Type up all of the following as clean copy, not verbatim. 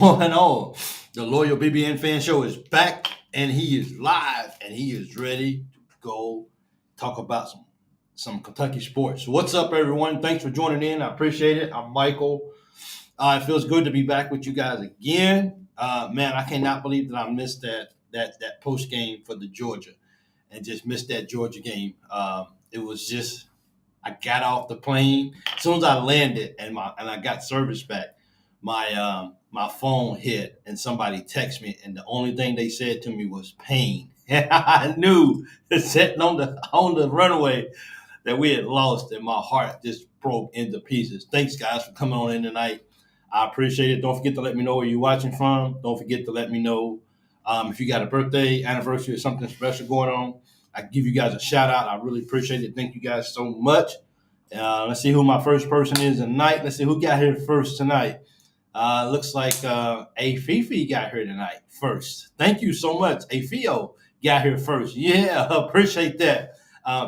Going on? The Loyal BBN Fan Show is back, and he is live, and he is ready to go talk about some Kentucky sports. What's up, everyone? Thanks for joining in. I appreciate it. I'm Michael. It feels good to be back with you guys again. Man, I cannot believe that I missed that post game for the Georgia, and just missed that Georgia game. It was just I got off the plane as soon as I landed, and I got service back. My phone hit, and somebody texted me, and the only thing they said to me was pain. And I knew sitting on the runway that we had lost, and my heart just broke into pieces. Thanks, guys, for coming on in tonight. I appreciate it. Don't forget to let me know where you're watching from. Don't forget to let me know if you got a birthday, anniversary, or something special going on. I give you guys a shout out. I really appreciate it. Thank you guys so much. Let's see who my first person is tonight. Let's see who got here first tonight. Looks like a Fifi got here tonight first. Thank you so much. A Fio got here first. Yeah, appreciate that.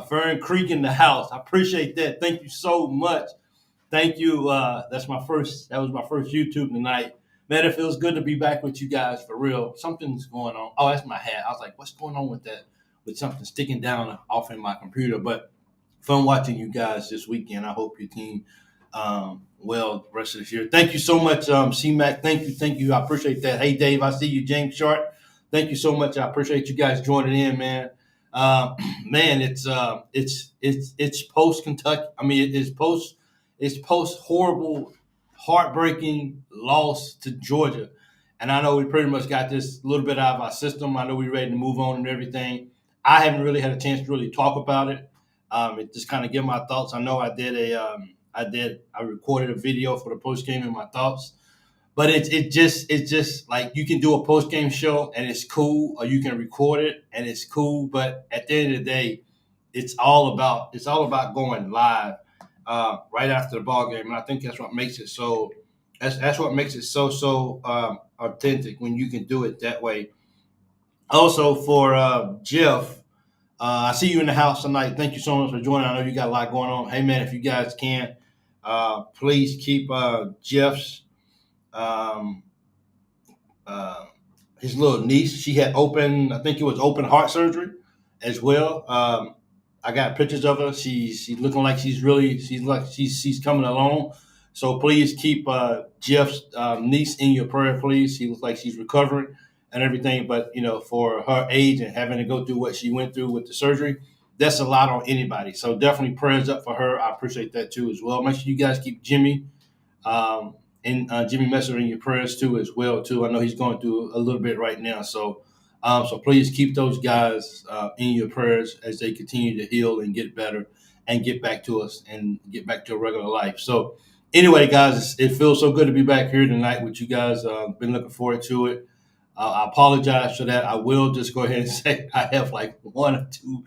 Fern Creek in the house. I appreciate that. Thank you so much. Thank you. That's my first. That was my first YouTube tonight. Man, it feels good to be back with you guys for real. Something's going on. Oh, that's my hat. I was like, what's going on with that? With something sticking down off in my computer. But fun watching you guys this weekend. I hope your team well the rest of this year. Thank you so much, C-Mac. Thank you. I appreciate that. Hey, Dave, I see you. James Sharp. Thank you so much. I appreciate you guys joining in, man. Man, it's post Kentucky. I mean, it's post horrible, heartbreaking loss to Georgia. And I know we pretty much got this a little bit out of our system. I know we're ready to move on and everything. I haven't really had a chance to really talk about it. It just kind of give my thoughts. I know I recorded a video for the post game and my thoughts, but it's just like you can do a post game show and it's cool, or you can record it and it's cool. But at the end of the day, it's all about going live right after the ball game, and I think that's what makes it so. That's what makes it so authentic when you can do it that way. Also for Jeff, I see you in the house tonight. Thank you so much for joining. I know you got a lot going on. Hey man, if you guys can, please keep Jeff's um, uh, his little niece. She had open, I think it was open heart surgery as well. I got pictures of her. She's looking like she's coming along. So please keep Jeff's niece in your prayer, please. She looks like she's recovering and everything. But for her age and having to go through what she went through with the surgery, that's a lot on anybody. So definitely prayers up for her. I appreciate that too as well. Make sure you guys keep Jimmy um, and Jimmy Messer in your prayers too as well too. I know he's going through a little bit right now. So please keep those guys in your prayers as they continue to heal and get better and get back to us and get back to a regular life. So anyway, guys, it feels so good to be back here tonight with you guys. Been looking forward to it. I apologize for that. I will just go ahead and say I have like one or two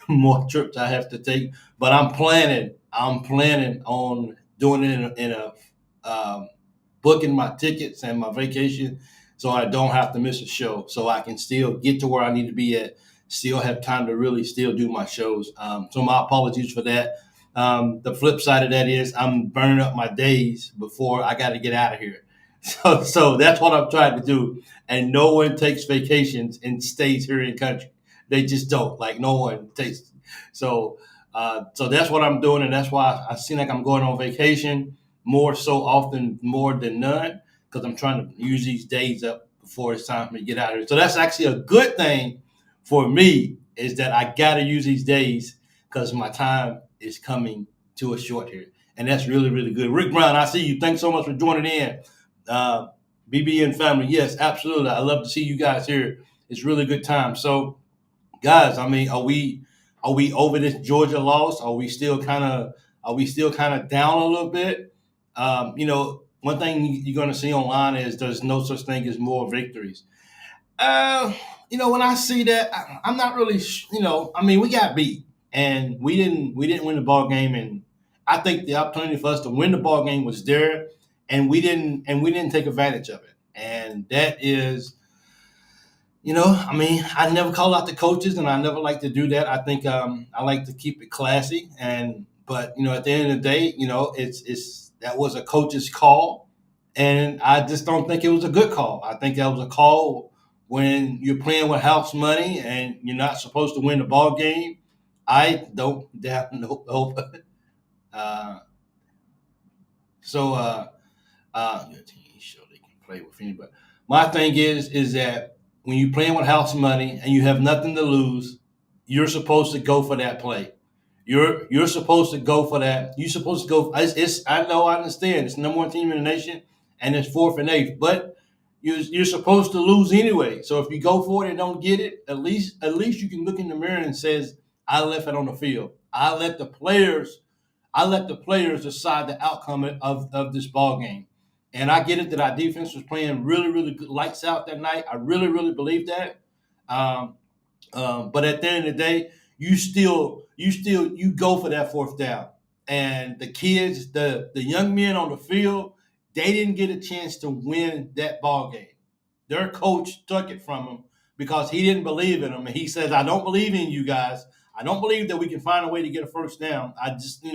more trips I have to take, but I'm planning. I'm planning on doing it in a booking my tickets and my vacation so I don't have to miss a show, so I can still get to where I need to be at, still have time to really still do my shows. So my apologies for that. The flip side of that is I'm burning up my days before I got to get out of here. So that's what I'm trying to do. And no one takes vacations and stays here in the country. They just don't. Like no one takes. So that's what I'm doing, and that's why I seem like I'm going on vacation more so often, more than none, because I'm trying to use these days up before it's time for me to get out of here. So that's actually a good thing for me is that I got to use these days because my time is coming to a short here, and that's really really good. Rick Brown, I see you. Thanks so much for joining in. Uh, BBN family, yes, absolutely. I love to see you guys here. It's really good time. So guys, I mean, are we over this Georgia loss? Are we still kind of down a little bit? One thing you're going to see online is there's no such thing as more victories. Uh, when I see that, I'm not really. I mean, we got beat, and we didn't win the ball game, and I think the opportunity for us to win the ball game was there, and we didn't take advantage of it, and that is I mean, I never call out the coaches, and I never like to do that. I think I like to keep it classy, but at the end of the day, it's that was a coach's call, And I just don't think it was a good call. I think that was a call when you're playing with house money and you're not supposed to win the ball game. I don't have no hope. Uh, so your team show they can play with anybody. My thing is that when you're playing with house money and you have nothing to lose, you're supposed to go for that play. You're supposed to go for that. You're supposed to go. I know I understand. It's the number one team in the nation, and it's fourth and eighth. But you're supposed to lose anyway. So if you go for it and don't get it, at least you can look in the mirror and says, I left it on the field. I let the players decide the outcome of this ball game. And I get it that our defense was playing really, really good, lights out that night. I really, really believe that. Um, but at the end of the day, you go for that fourth down. And the kids, the young men on the field, they didn't get a chance to win that ball game. Their coach took it from them because he didn't believe in them. And he says, I don't believe in you guys. I don't believe that we can find a way to get a first down. I just,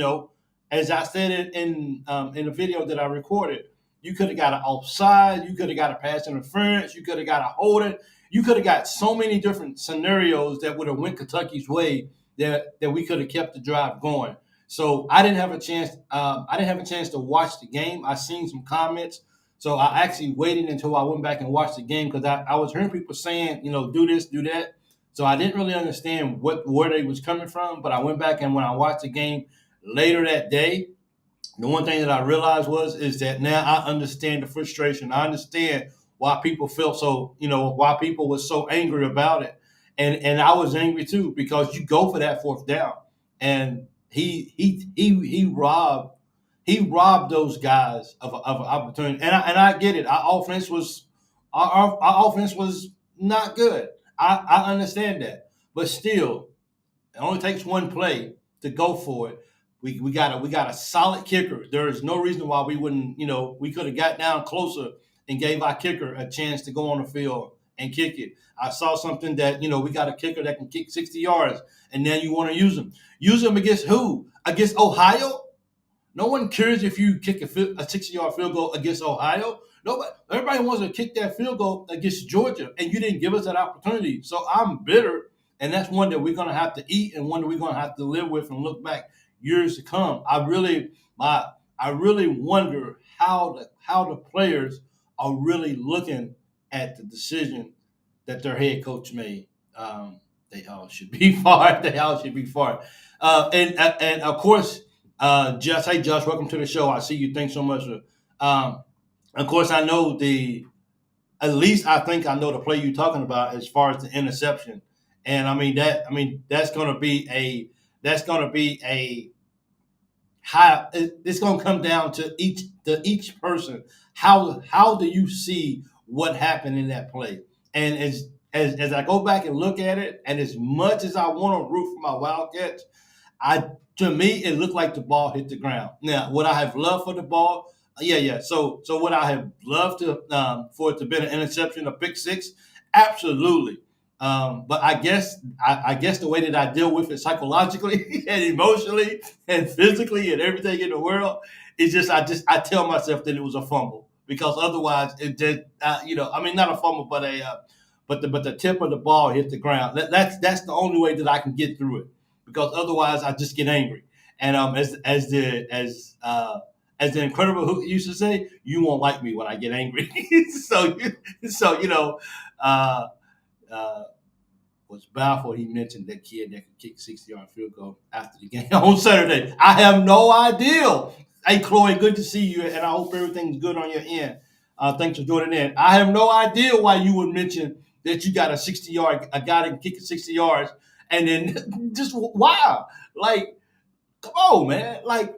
as I said in the video that I recorded, you could have got an offside, you could have got a pass interference, you could have got a holding, you could have got so many different scenarios that would have went Kentucky's way that we could have kept the drive going. So I didn't have a chance. I didn't have a chance to watch the game. I seen some comments, so I actually waited until I went back and watched the game because I was hearing people saying, do this, do that. So I didn't really understand where they was coming from. But I went back and when I watched the game later that day, the one thing that I realized is that now I understand the frustration. I understand why people felt so, why people were so angry about it. And I was angry too because you go for that fourth down. And he robbed those guys of an opportunity. And I get it. Our offense was not good. I understand that. But still, it only takes one play to go for it. We got a solid kicker. There is no reason why we wouldn't. We could have got down closer and gave our kicker a chance to go on the field and kick it. I saw something that we got a kicker that can kick 60 yards, and now you want to use him. Use him against who? Against Ohio? No one cares if you kick a 60-yard field goal against Ohio. Nobody, everybody wants to kick that field goal against Georgia, and you didn't give us that opportunity. So I'm bitter, and that's one that we're going to have to eat, and one that we're going to have to live with and look back years to come. I really wonder how the players are really looking at the decision that their head coach made. They all should be fired. They all should be fired. And of course, Josh. Hey, Josh, welcome to the show. I see you. Thanks so much. Of course, I know at least I think I know the play you're talking about as far as the interception. And that's going to be a high. It's going to come down to each person. How do you see what happened in that play? And as I go back and look at it, and as much as I want to root for my Wildcats, to me it looked like the ball hit the ground. Now, would I have loved for the ball? Yeah. So would I have loved to for it to be an interception, a pick six? Absolutely. But I guess the way that I deal with it psychologically and emotionally and physically and everything in the world is I tell myself that it was a fumble because otherwise it did not a fumble but the tip of the ball hit the ground. That's the only way that I can get through it because otherwise I just get angry. And as the Incredible Hulk used to say, you won't like me when I get angry. so uh, uh, was baffled he mentioned that kid that could kick 60-yard field goal after the game on Saturday. I have no idea. Hey, Chloe, good to see you, and I hope everything's good on your end. Thanks for joining in. I have no idea why you would mention that you got a guy that can kick it 60 yards, and then just wow, like, come on, man, like,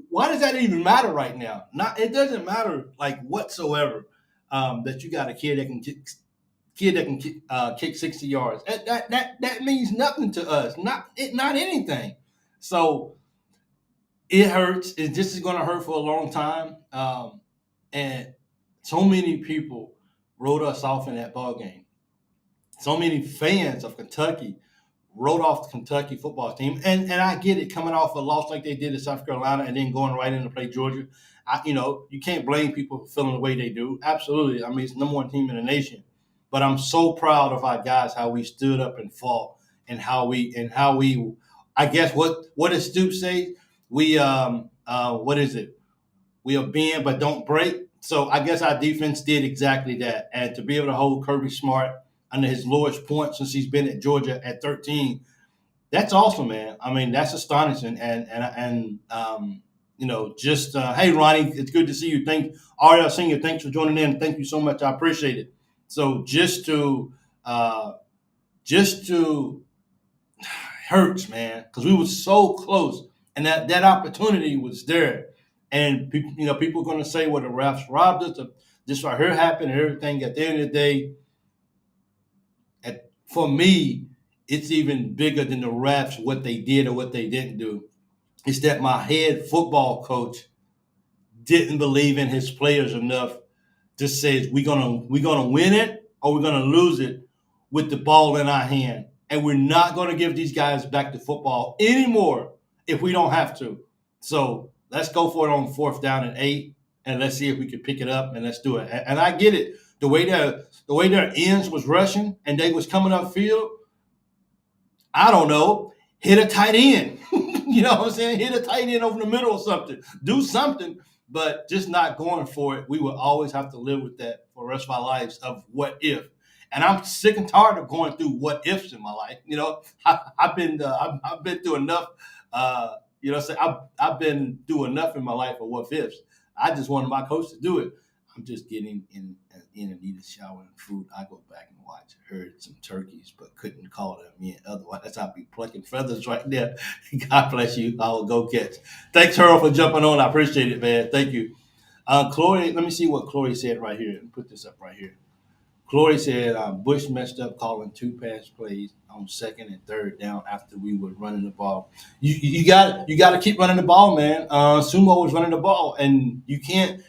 why does that even matter right now? Not, it doesn't matter like whatsoever that you got a kid that can kick 60 yards. That means nothing to us. Not anything. So it hurts. This is going to hurt for a long time. And so many people wrote us off in that ball game. So many fans of Kentucky wrote off the Kentucky football team. And I get it, coming off a loss like they did in South Carolina and then going right in to play Georgia. You can't blame people for feeling the way they do. Absolutely. I mean, it's the number one team in the nation. But I'm so proud of our guys, how we stood up and fought, and how we. I guess what does Stoop say? We what is it? We are bend but don't break. So I guess our defense did exactly that. And to be able to hold Kirby Smart under his lowest point since he's been at Georgia at 13, that's awesome, man. I mean, that's astonishing. Just hey, Ronnie, it's good to see you. Ariel Senior, thanks for joining in. Thank you so much. I appreciate it. So just to hurts, man, because we were so close, and that opportunity was there. And people are going to say, "Well, the refs robbed us." This right here happened, and everything. At the end of the day, for me, it's even bigger than the refs, what they did or what they didn't do. It's that my head football coach didn't believe in his players enough to say we're gonna win it or we're gonna lose it with the ball in our hand, and we're not gonna give these guys back to football anymore if we don't have to. So let's go for it on fourth down and 8, and let's see if we can pick it up and let's do it. And I get it. The way their ends was rushing and they was coming upfield, I don't know, hit a tight end. You know what I'm saying? Hit a tight end over the middle or something. Do something, but just not going for it. We will always have to live with that for the rest of our lives of what if. And I'm sick and tired of going through what ifs in my life. I've been through enough. I've been through enough in my life of what ifs. I just wanted my coach to do it. I'm just getting in and need a shower and food. I go back and watch. Heard some turkeys, but couldn't call them in. Otherwise, I'd be plucking feathers right there. God bless you. I will go catch. Thanks, Harold, for jumping on. I appreciate it, man. Thank you. Chloe, let me see what Chloe said right here. Put this up right here. Chloe said Bush messed up calling 2 pass plays on second and third down after we were running the ball. You got to keep running the ball, man. Sumo was running the ball, and you can't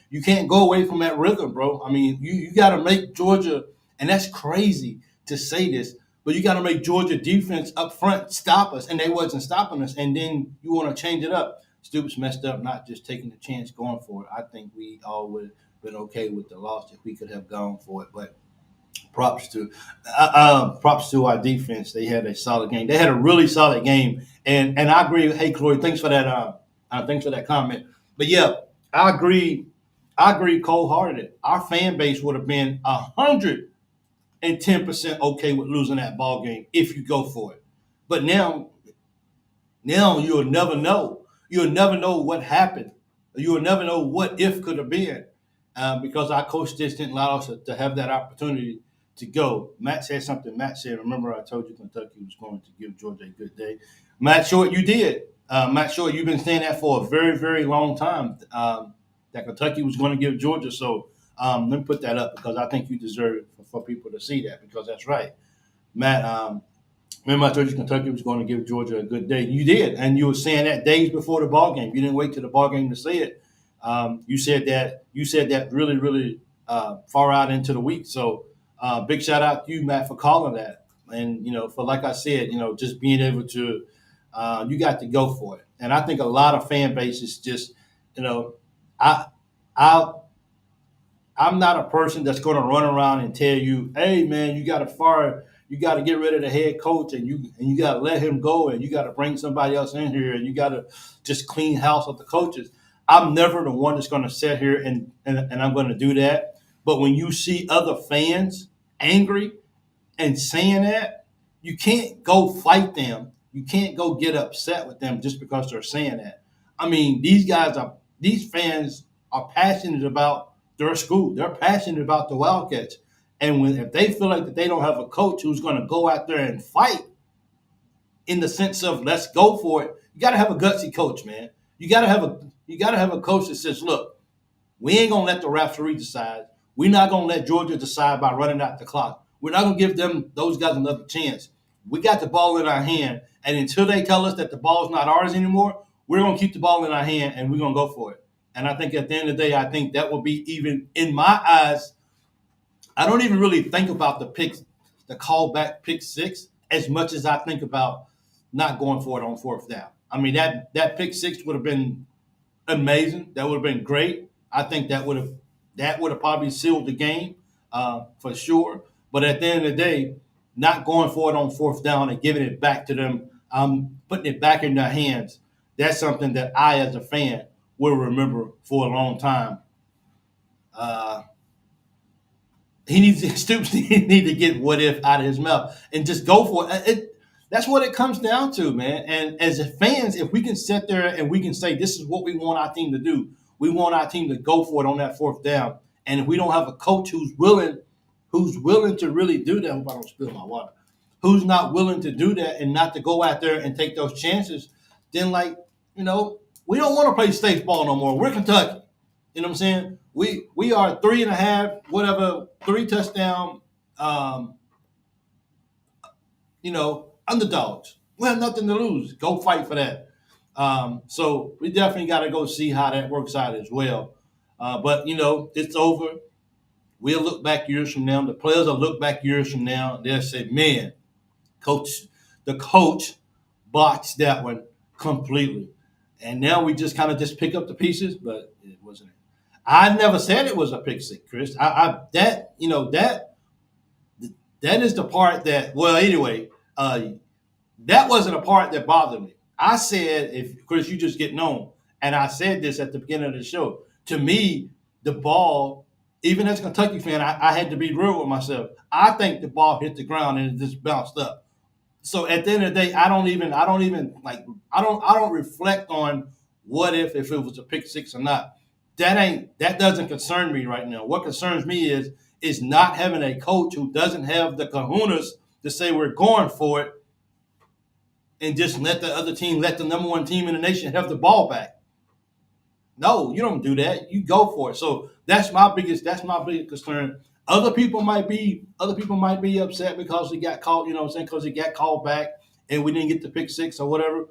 go away from that rhythm, bro. I mean, you got to make Georgia, and that's crazy to say this, but you got to make Georgia defense up front stop us, and they wasn't stopping us, and then you want to change it up. Stoops messed up, not just taking the chance going for it. I think we all would have been okay with the loss if we could have gone for it, but props to our defense. They had a solid game. They had a really solid game, and I agree. Hey, Chloe, thanks for that. Thanks for that comment. But yeah, I agree. I agree cold-hearted. Our fan base would have been 110% okay with losing that ball game if you go for it. But now you'll never know. You'll never know what happened. You'll never know what if could have been, because our coach just didn't allow us to have that opportunity to go. Matt said something. Matt said, "Remember, I told you Kentucky was going to give Georgia a good day." Matt Short, you did. Matt Short, you've been saying that for a very, very long time, that Kentucky was going to give Georgia. So let me put that up because I think you deserve it for people to see that, because that's right. Matt, remember I told you Kentucky was going to give Georgia a good day. You did, and you were saying that days before the ball game. You didn't wait till the ball game to say it. You said that really, really far out into the week. So big shout out to you, Matt, for calling that, and for, like I said, just being able to, you got to go for it. And I think a lot of fan bases just, I, I I'm not a person that's going to run around and tell you, "Hey, man, you got to fire, you got to get rid of the head coach, and you got to let him go, and you got to bring somebody else in here, and you got to just clean house of the coaches." I'm never the one that's going to sit here and I'm going to do that. But when you see other fans angry and saying that, you can't go fight them. You can't go get upset with them just because they're saying that. I mean, these fans are passionate about their school. They're passionate about the Wildcats. And if they feel like that they don't have a coach who's going to go out there and fight in the sense of let's go for it, you got to have a gutsy coach, man. You got to have a coach that says, "Look, we ain't gonna let the referee decide. We're not gonna let Georgia decide by running out the clock. We're not gonna give those guys another chance. We got the ball in our hand, and until they tell us that the ball's not ours anymore, we're gonna keep the ball in our hand and we're gonna go for it." And I think at the end of the day, I think that will be, even in my eyes, I don't even really think about the callback pick six, as much as I think about not going for it on fourth down. I mean, that pick six would have been amazing. That would have been great. I think that would have probably sealed the game for sure. But at the end of the day, not going for it on fourth down and giving it back to them, putting it back in their hands. That's something that I, as a fan, will remember for a long time. Uh, he needs Stoops need to get what if out of his mouth and just go for it. That's what it comes down to, man. And as fans, if we can sit there and we can say this is what we want our team to do, we want our team to go for it on that fourth down. And if we don't have a coach who's willing to really do that, I hope I don't spill my water, who's not willing to do that and not to go out there and take those chances, then we don't want to play state ball no more. We're Kentucky. You know what I'm saying? We are 3.5, whatever, 3 touchdown, um, underdogs. We have nothing to lose. Go fight for that. So we definitely got to go see how that works out as well. But it's over. We'll look back years from now. The players will look back years from now. They'll say, "Man, the coach botched that one completely." And now we just kind of just pick up the pieces, but it wasn't. I never said it was a pick six, Chris. That is the part that. Well, anyway, that wasn't a part that bothered me. I said, if Chris, you just get known, and I said this at the beginning of the show. To me, the ball, even as a Kentucky fan, I had to be real with myself. I think the ball hit the ground and it just bounced up. So at the end of the day, I don't reflect on what if it was a pick six or not. That doesn't concern me right now. What concerns me is not having a coach who doesn't have the kahunas to say we're going for it and just let the other team, let the number one team in the nation have the ball back. No, you don't do that. You go for it. So that's my biggest concern. Other people might be upset because he got called, you know what I'm saying, because he got called back and we didn't get the pick six or whatever.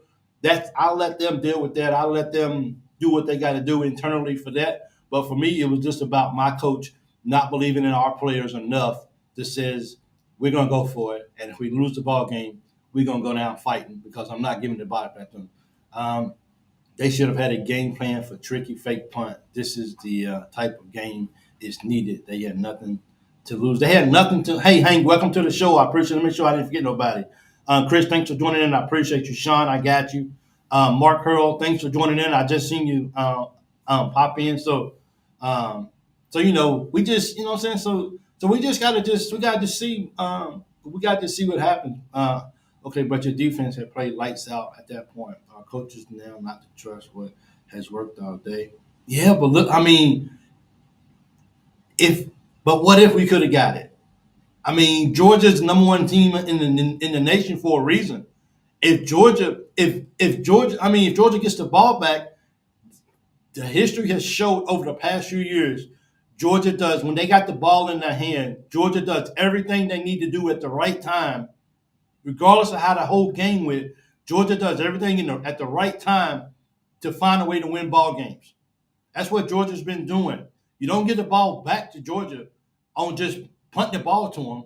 I'll let them deal with that. I'll let them do what they got to do internally for that. But for me, it was just about my coach not believing in our players enough that says we're gonna go for it. And if we lose the ball game, we're gonna go down fighting because I'm not giving the ball back to them. They should have had a game plan for tricky fake punt. This is the type of game is needed. They had nothing to lose. They had nothing to. Hey, Hank, welcome to the show. I appreciate it. Make sure I didn't forget nobody. Chris, thanks for joining in. I appreciate you. Sean, I got you. Mark Hurl, thanks for joining in. I just seen you pop in. We just, you know what I'm saying. So we just got to see what happens. Okay, but your defense had played lights out at that point. Our coaches now not to trust what has worked all day. Yeah, but look, I mean, if but what if we could have got it? I mean, Georgia's number one team in the nation for a reason. If Georgia gets the ball back, the history has showed over the past few years, Georgia does when they got the ball in their hand. Georgia does everything they need to do at the right time regardless of how the whole game went, Georgia does everything at the right time to find a way to win ball games. That's what Georgia's been doing. You don't get the ball back to Georgia on just punting the ball to them.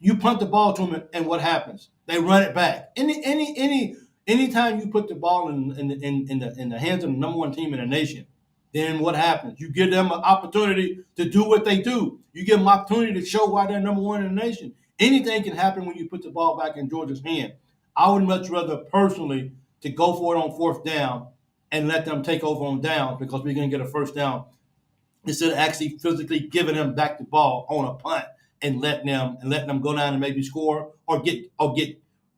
You punt the ball to them, and what happens? They run it back. Anytime you put the ball in the hands of the number one team in the nation, then what happens? You give them an opportunity to do what they do. You give them an opportunity to show why they're number one in the nation. Anything can happen when you put the ball back in Georgia's hand. I would much rather personally to go for it on fourth down and let them take over on down because we're going to get a first down instead of actually physically giving them back the ball on a punt and letting them go down and maybe score or get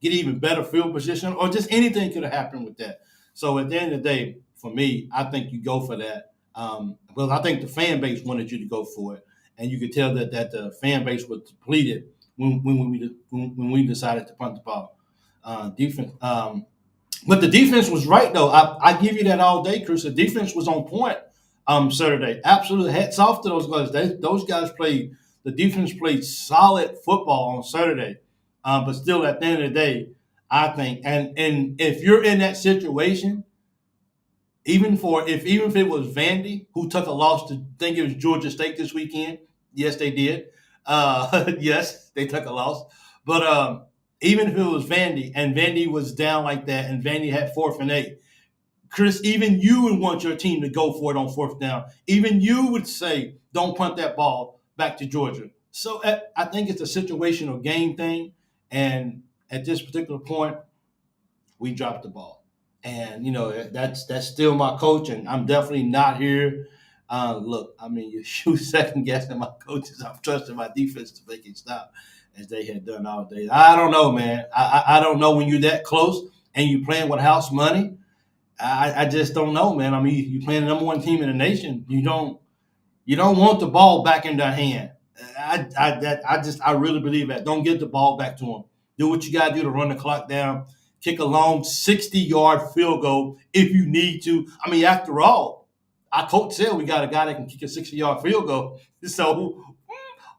even better field position or just anything could have happened with that. So at the end of the day, for me, I think you go for that. Well, I think the fan base wanted you to go for it, and you could tell that the fan base was depleted when we decided to punt the ball. Defense, but the defense was right though. I give you that all day, Chris. The defense was on point Saturday. Absolutely, hats off to those guys. Those guys played. The defense played solid football on Saturday. But still, at the end of the day, I think, and if you're in that situation, even if it was Vandy who took a loss to think it was Georgia State this weekend, yes, they did. Yes, they took a loss. But even if it was Vandy and Vandy was down like that and Vandy had 4th and 8, Chris, even you would want your team to go for it on fourth down. Even you would say, don't punt that ball back to Georgia. So I think it's a situational game thing. And at this particular point, we dropped the ball. And that's still my coach, and I'm definitely not here. Look, I mean, you shoot second guessing my coaches. I'm trusting my defense to make it stop, as they had done all day. I don't know, man. I don't know when you're that close and you're playing with house money. I just don't know, man. I mean, you playing the number one team in the nation. You don't want the ball back in their hand. I really believe that. Don't get the ball back to them. Do what you got to do to run the clock down. Kick a long 60-yard field goal if you need to. I mean, after all, our coach said we got a guy that can kick a 60-yard field goal. So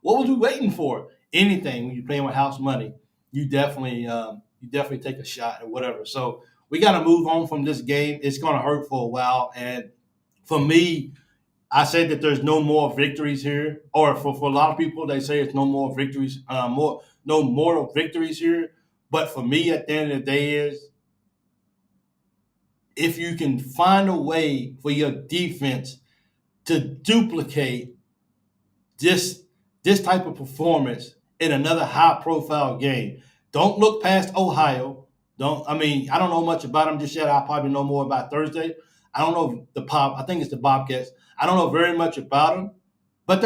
what was we waiting for? Anything when you're playing with house money, you definitely take a shot or whatever. So we got to move on from this game. It's going to hurt for a while, and for me, I say that there's no more victories here, or for a lot of people, they say it's no more victories, no moral victories here. But for me, at the end of the day, is if you can find a way for your defense to duplicate this this type of performance in another high profile game. Don't look past Ohio. I don't know much about them just yet. I'll probably know more about Thursday. I don't know I think it's the Bobcats. I don't know very much about them, but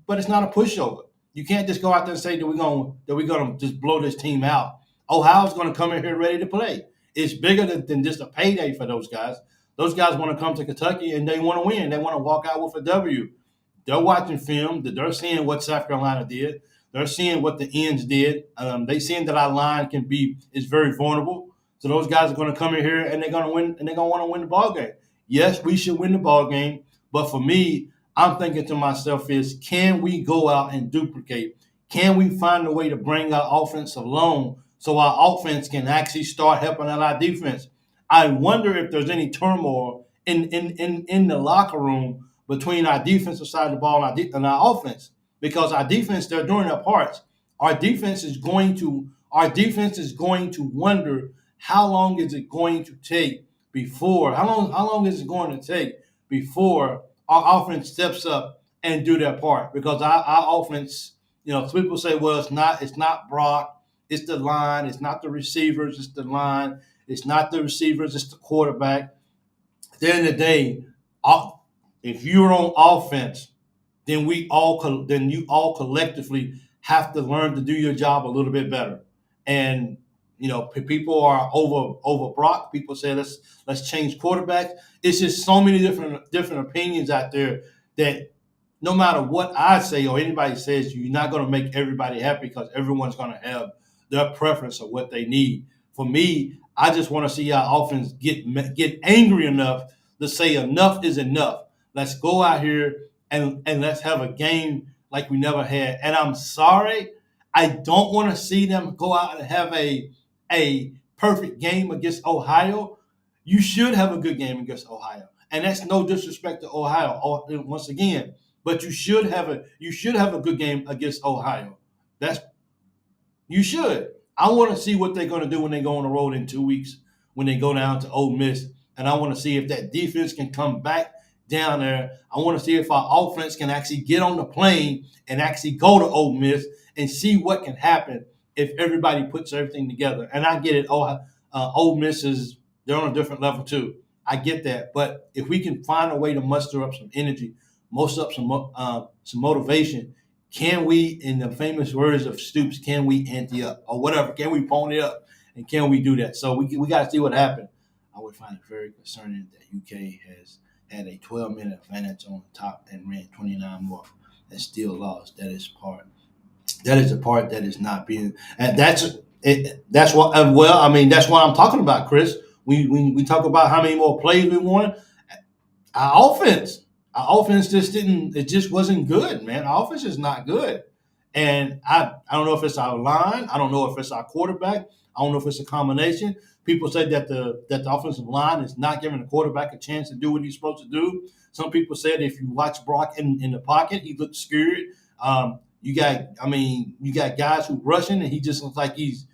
but it's not a pushover. You can't just go out there and say that we're gonna just blow this team out. Ohio's gonna come in here ready to play. It's bigger than just a payday for those guys. Those guys want to come to Kentucky and they want to win. They want to walk out with a W. They're watching film. They're seeing what South Carolina did. They're seeing what the ends did. They seeing that our line is very vulnerable. So those guys are going to come in here and they're going to win, and they're going to want to win the ball game. Yes, we should win the ball game, but for me, I'm thinking to myself is, can we go out and duplicate? Can we find a way to bring our offense along so our offense can actually start helping out our defense? I wonder if there's any turmoil in the locker room between our defensive side of the ball and our offense, because our defense, they're doing their parts. Our defense is going to wonder how long is it going to take before how long is it going to take before our offense steps up and do their part, because our offense, people say, well, it's not Brock, it's the line, it's not the receivers, it's the line, it's not the receivers, it's the quarterback. At the end of the day, if you're on offense, then you all collectively have to learn to do your job a little bit better. And people are over Brock. People say let's change quarterbacks. It's just so many different opinions out there that no matter what I say or anybody says, you're not going to make everybody happy, because everyone's going to have their preference of what they need. For me, I just want to see our offense get angry enough to say enough is enough. Let's go out here and let's have a game like we never had. And I'm sorry, I don't want to see them go out and have a perfect game against Ohio. You should have a good game against Ohio, and that's no disrespect to Ohio. Once again, but you should have a good game against Ohio. That's You should. I want to see what they're going to do when they go on the road in 2 weeks, when they go down to Ole Miss. And I want to see if that defense can come back down there. I want to see if our offense can actually get on the plane and actually go to Ole Miss and see what can happen if everybody puts everything together. And I get it. Ole Miss they're on a different level too. I get that. But if we can find a way to muster up some energy, muster up some motivation, can we, in the famous words of Stoops, can we ante up or whatever? Can we pony up, and can we do that? So we got to see what happened. I would find it very concerning that UK has had a 12-minute advantage on the top and ran 29 more and still lost. That is the part that is not being, and that's it. That's what. Well, I mean, that's what I'm talking about, Chris. We talk about how many more plays we won. Our offense. Our offense just wasn't good, man. Our offense is not good. And I don't know if it's our line. I don't know if it's our quarterback. I don't know if it's a combination. People say that the offensive line is not giving the quarterback a chance to do what he's supposed to do. Some people said if you watch Brock in the pocket, he looks scared. You got guys who rushing, and he just looks like he's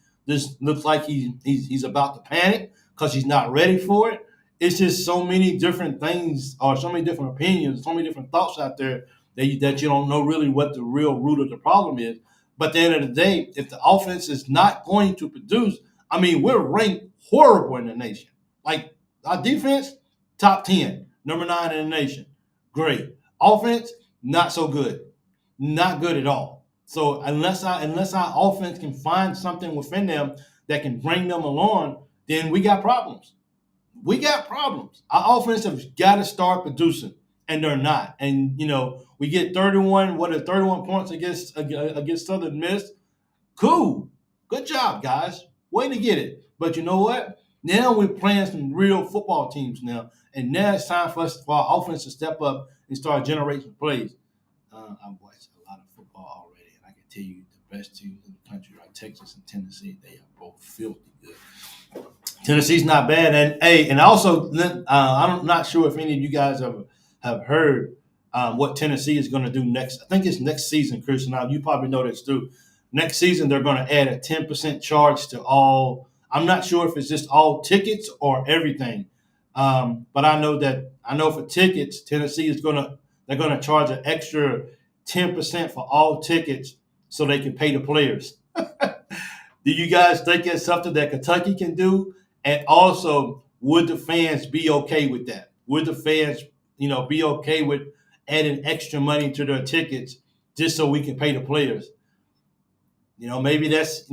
about to panic because he's not ready for it. it's just so many different things or so many different opinions, so many different thoughts out there that you don't know really what the real root of the problem is. But at the end of the day, if the offense is not going to produce, I mean, we're ranked horrible in the nation. Like our defense, top 10, number 9 in the nation. Great. Offense, not so good. Not good at all. So unless our offense can find something within them that can bring them along, then we got problems. We got problems. Our offense has got to start producing, and they're not. And we get 31 points against Southern Miss. Cool, good job, guys. Way to get it. But you know what? Now we're playing some real football teams now, and now it's time for our offense to step up and start generating plays. I've watched a lot of football already, and I can tell you the best teams in the country, like Texas and Tennessee, they are both filthy good. Tennessee's not bad, and hey, and also I'm not sure if any of you guys have heard what Tennessee is going to do next. I think it's next season, Chris. Now you probably know this too. Next season, they're going to add a 10% charge to all. I'm not sure if it's just all tickets or everything, but I know for tickets, Tennessee is they're going to charge an extra 10% for all tickets so they can pay the players. Do you guys think that's something that Kentucky can do? And also, would the fans be okay with that? Would the fans, be okay with adding extra money to their tickets just so we can pay the players? Maybe that's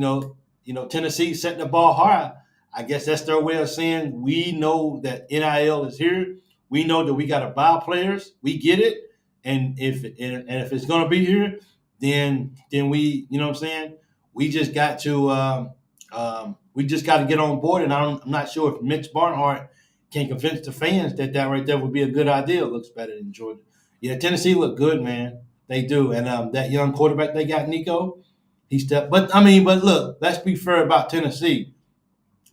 Tennessee setting the ball high. I guess that's their way of saying we know that NIL is here. We know that we got to buy players. We get it, and if it's going to be here, then we, what I'm saying, we just got to get on board. And I'm not sure if Mitch Barnhart can convince the fans that right there would be a good idea. It looks better than Georgia. Yeah, Tennessee look good, man. They do, and that young quarterback they got, Nico. He stepped, but look, let's be fair about Tennessee.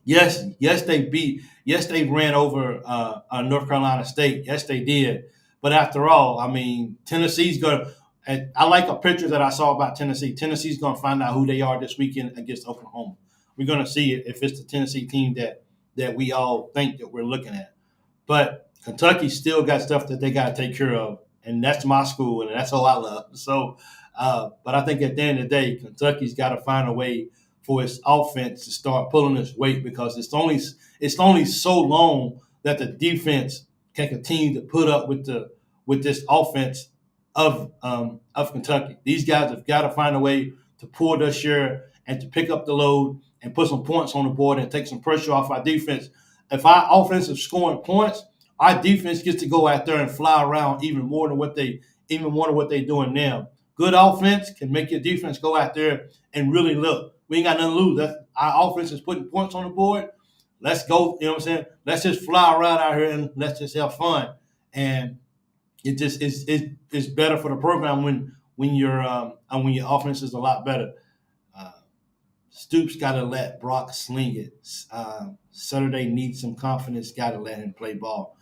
Yes, they beat. Yes, they ran over North Carolina State. Yes, they did. But after all, I mean, Tennessee's gonna. And I like a picture that I saw about Tennessee. Tennessee's gonna find out who they are this weekend against Oklahoma. We're gonna see if it's the Tennessee team that we all think that we're looking at. But Kentucky still got stuff that they got to take care of, and that's my school, and that's all I love. So, but I think at the end of the day, Kentucky's got to find a way for its offense to start pulling its weight because it's only so long that the defense can continue to put up with this offense of Kentucky. These guys have got to find a way to pull their share and to pick up the load and put some points on the board and take some pressure off our defense. If our offense is scoring points, our defense gets to go out there and fly around even more than what they're doing now. Good offense can make your defense go out there and really look. We ain't got nothing to lose. Our offense is putting points on the board. Let's go. You know what I'm saying? Let's just fly around out here and let's just have fun. And it just it's better for the program when your offense is a lot better. Stoops got to let Brock sling it. Saturday needs some confidence. Got to let him play ball.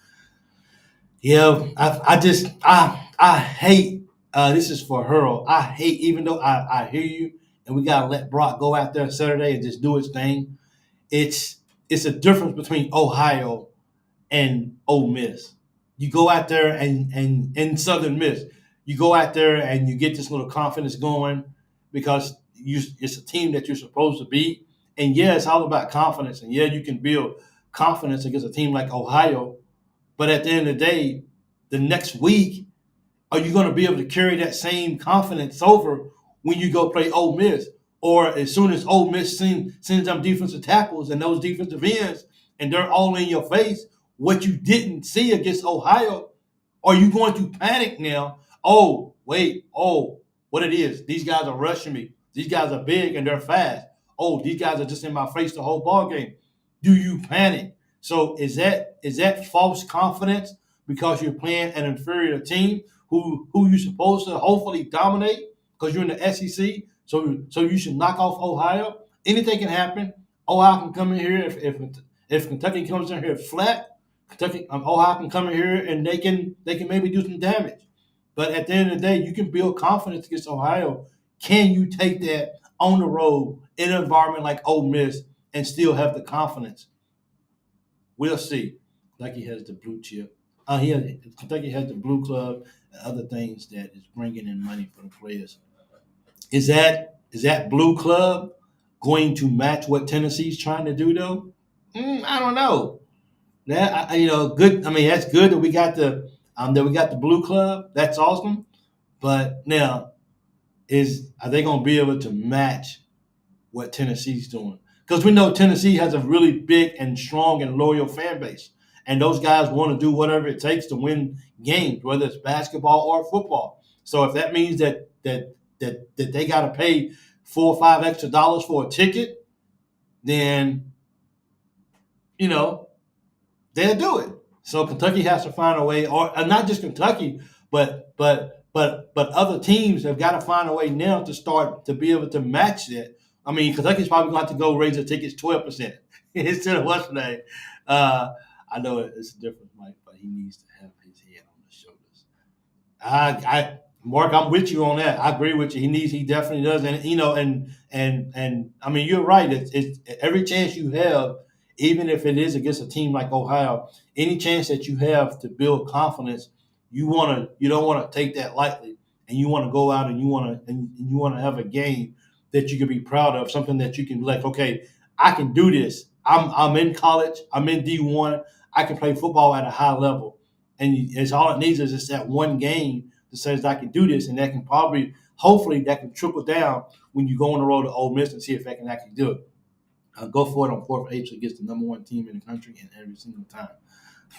Yeah, I hate. This is for Hurl. I hate, even though I hear you, and we got to let Brock go out there Saturday and just do his thing. It's a difference between Ohio and Ole Miss. You go out there and Southern Miss, you go out there and you get this little confidence going because it's a team that you're supposed to beat. And yeah, it's all about confidence. And yeah, you can build confidence against a team like Ohio. But at the end of the day, the next week, are you going to be able to carry that same confidence over when you go play Ole Miss? Or as soon as Ole Miss sends them defensive tackles and those defensive ends, and they're all in your face, what you didn't see against Ohio, are you going to panic now? Oh, wait, what it is. These guys are rushing me. These guys are big and they're fast. Oh, these guys are just in my face the whole ball game. Do you panic? So is that false confidence because you're playing an inferior team who you're supposed to hopefully dominate because you're in the SEC? So you should knock off Ohio. Anything can happen. Ohio can come in here if Kentucky comes in here flat. Ohio can come in here and they can maybe do some damage. But at the end of the day, you can build confidence against Ohio. Can you take that on the road in an environment like Ole Miss and still have the confidence? We'll see. Kentucky has the blue chip. Kentucky has the blue club and other things that is bringing in money for the players. Is that blue club going to match what Tennessee's trying to do though? I don't know. That good. I mean, that's good that we got the blue club. That's awesome. But now, is are they going to be able to match what Tennessee's doing? Because we know Tennessee has a really big and strong and loyal fan base, and those guys want to do whatever it takes to win games, whether it's basketball or football. So if that means that they got to pay $4 or $5 extra for a ticket, then you know they'll do it. So Kentucky has to find a way, or not just Kentucky, but other teams have got to find a way now to start to be able to match that. I mean, Kentucky's probably going to have to go raise their tickets 12% instead of what's name. I know it's different, Mike, but he needs to have his head on his shoulders. Mark, I'm with you on that. I agree with you. He definitely does, and and I mean, you're right. It's every chance you have, even if it is against a team like Ohio, any chance that you have to build confidence, you don't want to take that lightly, and you want to go out and you want to have a game that you can be proud of, something that you can be like, okay, I can do this. I'm in college. I'm in D1. I can play football at a high level, and it's all it needs is just that one game that says I can do this, and that can probably, hopefully, that can trickle down when you go on the road to Ole Miss and see if they can actually do it. Go for it on 4th of April against the number one team in the country, and every single time.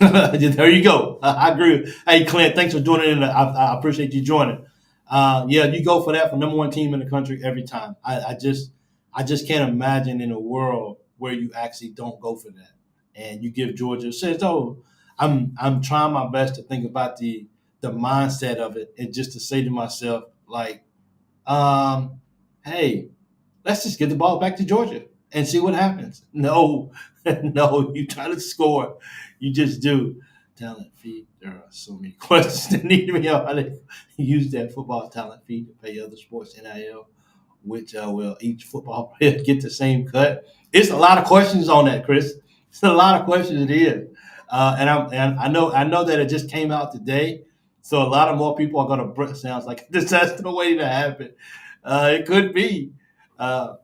There you go. I agree. Hey, Clint, thanks for joining in. I appreciate you joining. Yeah, you go for that for number one team in the country every time. I just can't imagine in a world where you actually don't go for that, and you give Georgia says, "Oh, I'm trying my best to think about the mindset of it, and just to say to myself like, um, hey, let's just get the ball back to Georgia and see what happens." No, no, you try to score, you just do. Talent fee. There are so many questions that need to be out. How they use that football talent fee to pay other sports NIL, which will each football player get the same cut? It's a lot of questions on that, Chris. It's a lot of questions. It is, and I know that it just came out today, so a lot of more people are going to. Sounds like this has no way to happen. It could be. Uh,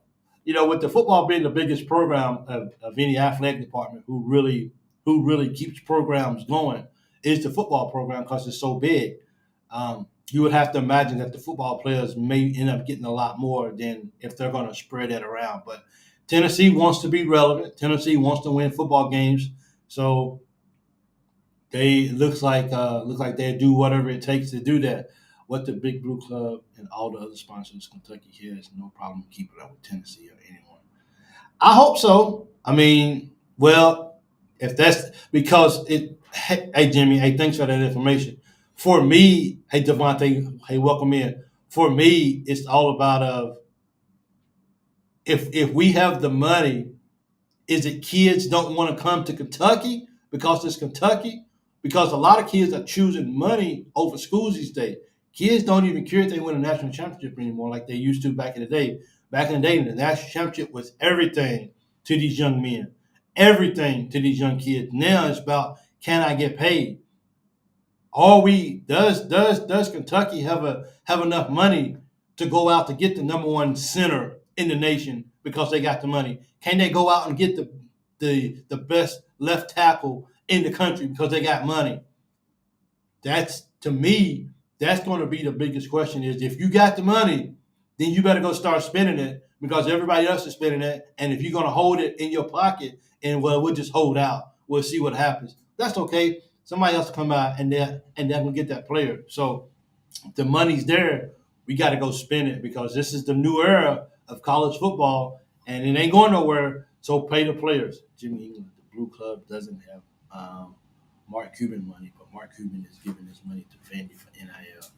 with the football being the biggest program of any athletic department, who really keeps programs going is the football program because it's so big. You would have to imagine that the football players may end up getting a lot more than if they're going to spread that around. But Tennessee wants to be relevant. Tennessee wants to win football games, so they looks like they do whatever it takes to do that. What the Big Blue Club and all the other sponsors, Kentucky has no problem keeping up with Tennessee or anyone. I hope so. I mean, well, if that's because it. Hey, Jimmy. Hey, thanks for that information. For me, hey Devontae. Hey, welcome in. For me, it's all about if we have the money, is it kids don't want to come to Kentucky because it's Kentucky? Because a lot of kids are choosing money over schools these days. Kids don't even care if they win a national championship anymore like they used to back in the day. Back in the day, the national championship was everything to these young men, everything to these young kids. Now it's about, can I get paid? Are we does Kentucky have enough money to go out to get the number one center in the nation because they got the money? Can they go out and get the best left tackle in the country because they got money? That's, to me, that's going to be the biggest question. Is if you got the money, then you better go start spending it because everybody else is spending it. And if you're going to hold it in your pocket and, well, we'll just hold out, we'll see what happens. That's okay. Somebody else will come out and they're going to get that player. So if the money's there, we got to go spend it because this is the new era of college football and it ain't going nowhere. So pay the players. Jimmy England, the Blue Club doesn't have Mark Cuban money, but Mark Cuban is giving his money to Vandy for NIL.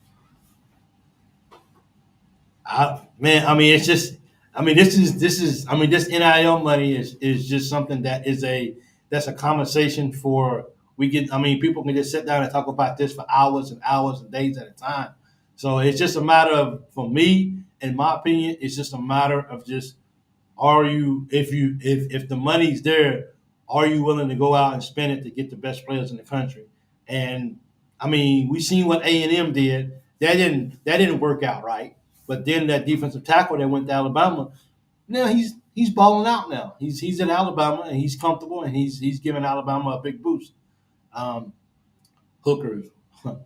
Man, I mean, it's just, I mean, I mean, this NIL money is just something that's a conversation for we get. I mean, people can just sit down and talk about this for hours and hours and days at a time. So it's just a matter of, for me, in my opinion, it's just a matter of just, are you, if the money's there, are you willing to go out and spend it to get the best players in the country? And I mean, we seen what A&M did. That didn't work out right. But then that defensive tackle that went to Alabama, now he's balling out now. He's in Alabama and he's comfortable and he's giving Alabama a big boost. Um, Hooker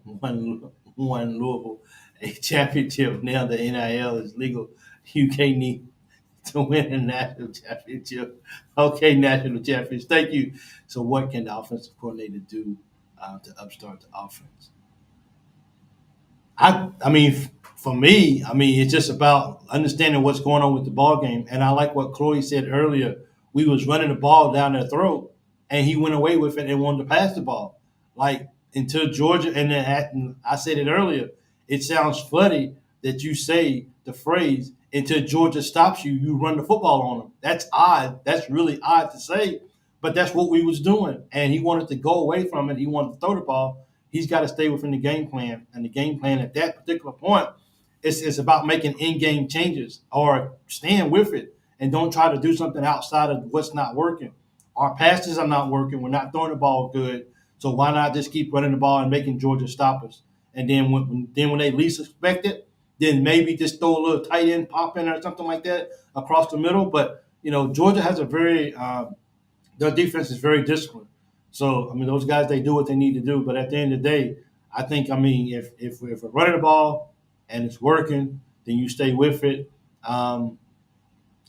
won Louisville a championship. Now the NIL is legal. You can't need to win a national championship. Okay, national champions. Thank you. So, what can the offensive coordinator do to upstart the offense? I mean, for me, I mean, it's just about understanding what's going on with the ball game. And I like what Chloe said earlier. We was running the ball down their throat, and he went away with it and wanted to pass the ball. Like until Georgia, and then I said it earlier. It sounds funny that you say the phrase until Georgia stops you, you run the football on them. That's odd. That's really odd to say, but that's what we was doing. And he wanted to go away from it. He wanted to throw the ball. He's got to stay within the game plan. And the game plan at that particular point is about making in-game changes or staying with it and don't try to do something outside of what's not working. Our passes are not working. We're not throwing the ball good. So why not just keep running the ball and making Georgia stop us? And then when they least expect it, then maybe just throw a little tight end pop in or something like that across the middle. But Georgia has a very their defense is very disciplined. So I mean, those guys they do what they need to do. But at the end of the day, I think I mean if we're running the ball and it's working, then you stay with it, and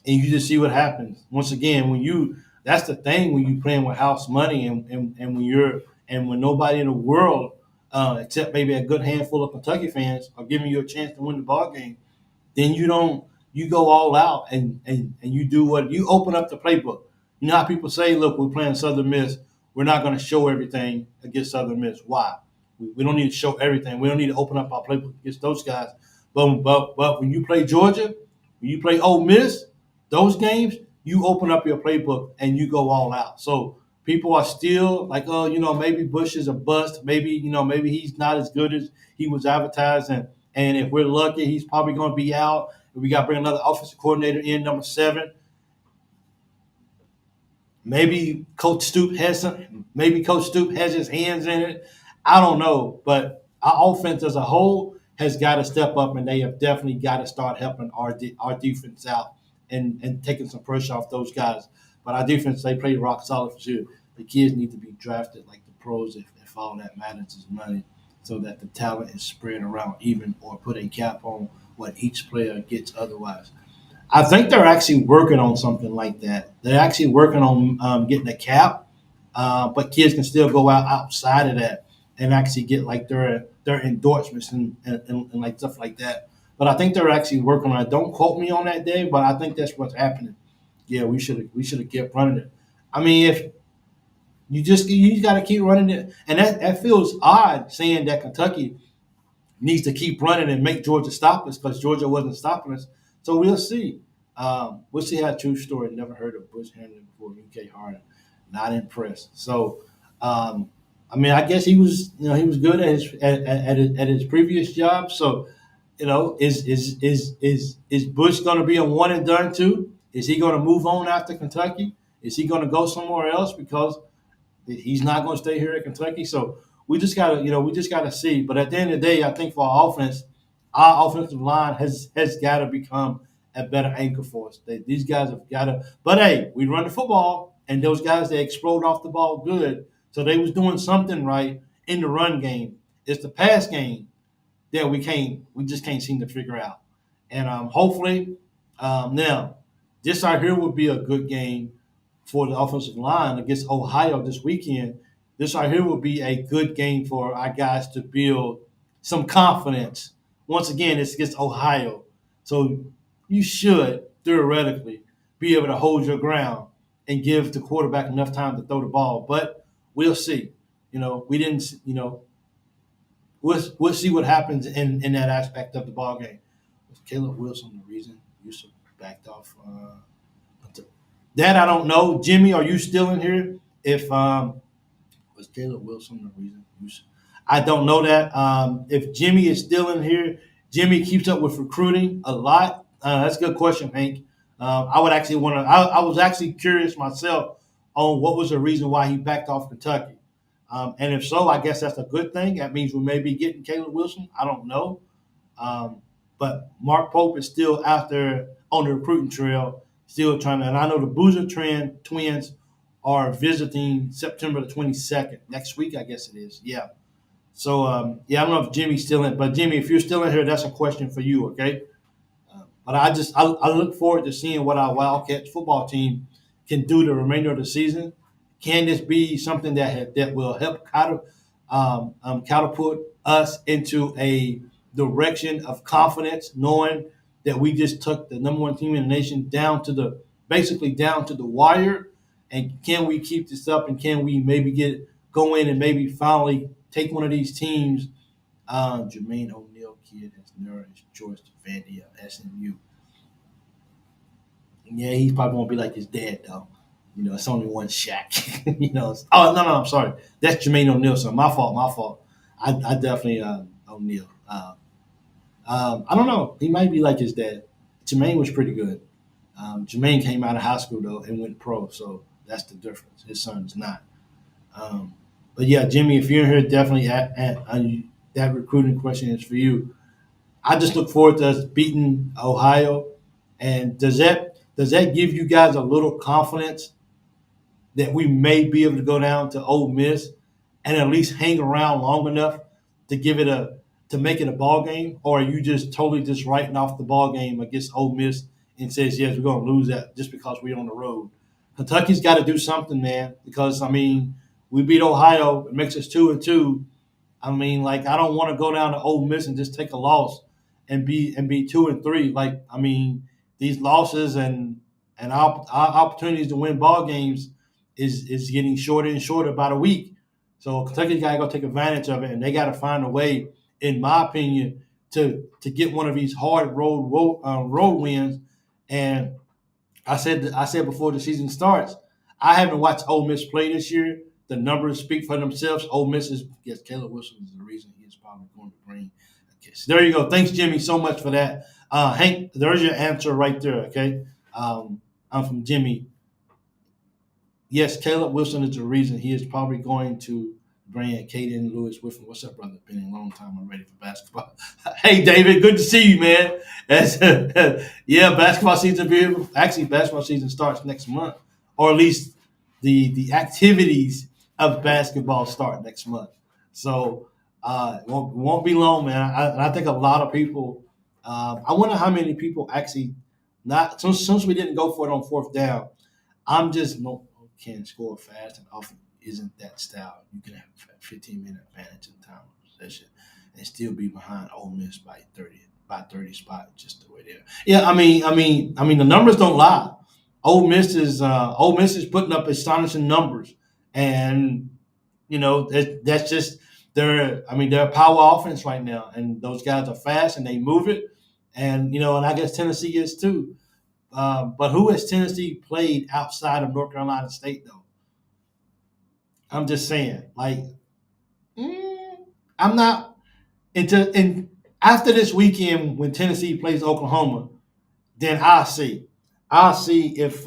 you just see what happens. Once again, when you that's the thing when you playing with house money and when nobody in the world except maybe a good handful of Kentucky fans are giving you a chance to win the ball game, then you go all out and you do what you open up the playbook. You know how people say, look, we're playing Southern Miss. We're not going to show everything against Southern Miss. Why? We don't need to show everything. We don't need to open up our playbook against those guys. But when you play Georgia, when you play Ole Miss, those games, you open up your playbook and you go all out. So people are still like, oh, maybe Bush is a bust. Maybe he's not as good as he was advertised. And if we're lucky, he's probably going to be out. We got to bring another offensive coordinator in, number 7. Maybe Coach Stoop has some. Maybe Coach Stoop has his hands in it. I don't know, but our offense as a whole has got to step up, and they have definitely got to start helping our defense out and taking some pressure off those guys. But our defense, they play rock solid for sure. The kids need to be drafted like the pros if all that matters is money, so that the talent is spread around even or put a cap on what each player gets otherwise. I think they're actually working on something like that. They're actually working on getting a cap, but kids can still go out outside of that and actually get like their endorsements and like stuff like that. But I think they're actually working on it. Don't quote me on that, Dave, but I think that's what's happening. Yeah, we should have kept running it. I mean, if you got to keep running it, and that feels odd saying that Kentucky needs to keep running and make Georgia stop us because Georgia wasn't stopping us. So we'll see. We'll see how true story. Never heard of Bush Hamlin before. UK Harden, not impressed. So, I mean, I guess he was good at his previous job. So, is Bush going to be a one and done too? Is he going to move on after Kentucky? Is he going to go somewhere else because he's not going to stay here at Kentucky? So we just gotta see. But at the end of the day, I think for our offensive line has got to become a better anchor for us. These guys have got to. But hey, we run the football, and those guys they explode off the ball good. So they was doing something right in the run game. It's the pass game that we just can't seem to figure out. And hopefully, now this right here would be a good game for the offensive line against Ohio this weekend. This right here would be a good game for our guys to build some confidence. Once again, it's against Ohio. So you should theoretically be able to hold your ground and give the quarterback enough time to throw the ball. But we'll see. We didn't, we'll see what happens in that aspect of the ball game. Was Caleb Wilson the reason Yusuf backed off? That I don't know. Jimmy, are you still in here? If Was Caleb Wilson the reason? I don't know that. If Jimmy is still in here, Jimmy keeps up with recruiting a lot. That's a good question, Hank. I would actually want to. I was actually curious myself on what was the reason why he backed off Kentucky. And if so, I guess that's a good thing. That means we may be getting Caleb Wilson. I don't know. Um, but Mark Pope is still out there on the recruiting trail, still trying to. And I know the Boozer twins are visiting September the 22nd, next week, I guess it is. Yeah. So, yeah, I don't know if Jimmy's still in. But, Jimmy, if you're still in here, that's a question for you, okay? But I look forward to seeing what our Wildcats football team can do the remainder of the season. Can this be something that will help catapult us into a direction of confidence, knowing that we just took the number one team in the nation down to the basically down to the wire? And can we keep this up? And can we maybe go in and maybe finally take one of these teams? Jermaine O'Neal kid has nourished George Vandy of SMU. Yeah, he's probably won't be like his dad though. It's only one Shaq. Oh no, I'm sorry. That's Jermaine O'Neal. So my fault. I definitely O'Neal. I don't know. He might be like his dad. Jermaine was pretty good. Jermaine came out of high school though and went pro, so that's the difference. His son's not. But yeah, Jimmy, if you're here, definitely that recruiting question is for you. I just look forward to us beating Ohio. And does that give you guys a little confidence that we may be able to go down to Ole Miss and at least hang around long enough to make it a ball game, or are you just totally just writing off the ball game against Ole Miss and says yes, we're going to lose that just because we're on the road? Kentucky's got to do something, man, because we beat Ohio, it makes us 2-2. I don't want to go down to Ole Miss and just take a loss and be 2-3. These losses and our opportunities to win ball games is getting shorter and shorter by the week. So Kentucky's got to go take advantage of it, and they got to find a way, in my opinion, to get one of these hard road wins. And I said before the season starts, I haven't watched Ole Miss play this year. The numbers speak for themselves. Ole Miss yes, Caleb Wilson is the reason he's probably going to bring. Okay, so there you go. Thanks, Jimmy, so much for that. Hank, there's your answer right there. Okay, I'm from Jimmy. Yes, Caleb Wilson is the reason he is probably going to bring Caden Lewis with him. What's up, brother? Been a long time. I'm ready for basketball. Hey, David, good to see you, man. Yeah, basketball season. Actually, basketball season starts next month, or at least the activities of basketball start next month. So it won't be long, man. I think a lot of people. I wonder how many people actually not since we didn't go for it on fourth down. I'm just can score fast and often isn't that style. You can have a 15-minute advantage in time of possession and still be behind Ole Miss by 30 spots, just the way they're. Yeah, the numbers don't lie. Ole Miss is putting up astonishing numbers, and that's just they're a power offense right now, and those guys are fast and they move it, and and I guess Tennessee is too. But who has Tennessee played outside of North Carolina State, though? I'm just saying, I'm not and after this weekend when Tennessee plays Oklahoma, then I'll see if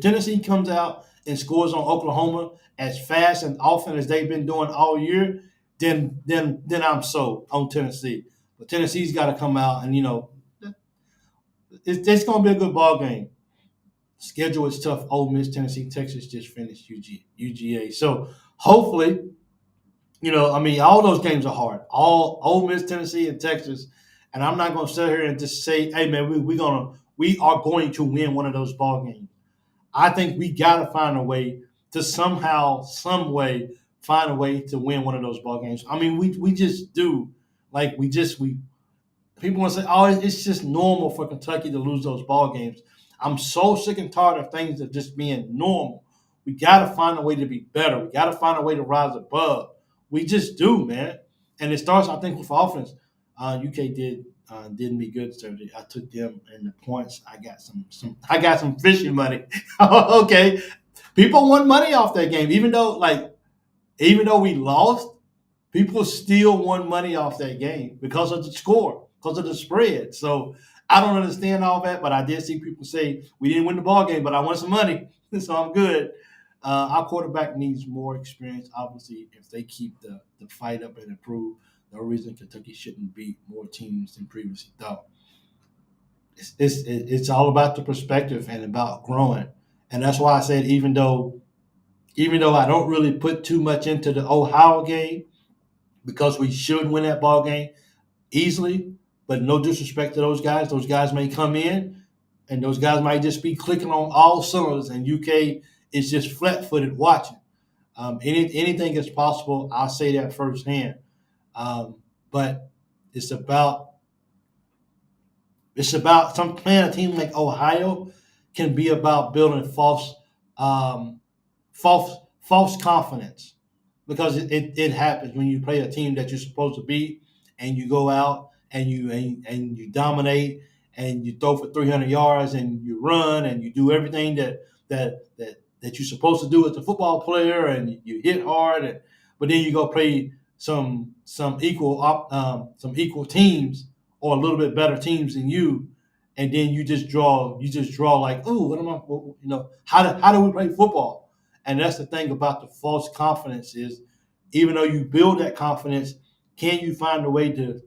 Tennessee comes out and scores on Oklahoma as fast and often as they've been doing all year, then I'm sold on Tennessee. But Tennessee's got to come out and it's going to be a good ball game. Schedule is tough. Ole Miss, Tennessee, Texas just finished UGA. So hopefully, all those games are hard. All Ole Miss, Tennessee, and Texas. And I'm not going to sit here and just say, hey, man, we are going to win one of those ball games. I think we got to find a way to somehow, some way, find a way to win one of those ball games. We just do. People want to say, oh, it's just normal for Kentucky to lose those ball games. I'm so sick and tired of things that just being normal. We got to find a way to be better. We got to find a way to rise above. We just do, man. And it starts, I think, with offense. UK didn't be good Thursday. I took them in the points. I got some fishing money. Okay, people won money off that game, even though we lost. People still won money off that game because of the score. because of the spread. So I don't understand all that, but I did see people say we didn't win the ball game, but I won some money, so I'm good. Our quarterback needs more experience. Obviously, if they keep the fight up and improve, no reason Kentucky shouldn't beat more teams than previously thought. It's all about the perspective and about growing, and that's why I said even though I don't really put too much into the Ohio game because we should win that ball game easily. But no disrespect to those guys. Those guys may come in, and those guys might just be clicking on all cylinders, and UK is just flat-footed watching. Anything is possible. I'll say that firsthand. Um, but it's about some playing a team like Ohio can be about building um, false confidence because it happens when you play a team that you're supposed to beat and you go out and you dominate and you throw for 300 yards and you run and you do everything that you're supposed to do as a football player and you hit hard but then you go play some equal teams or a little bit better teams than you, and then you just draw like, oh, what am I? How do we play football? And that's the thing about the false confidence is, even though you build that confidence, can you find a way to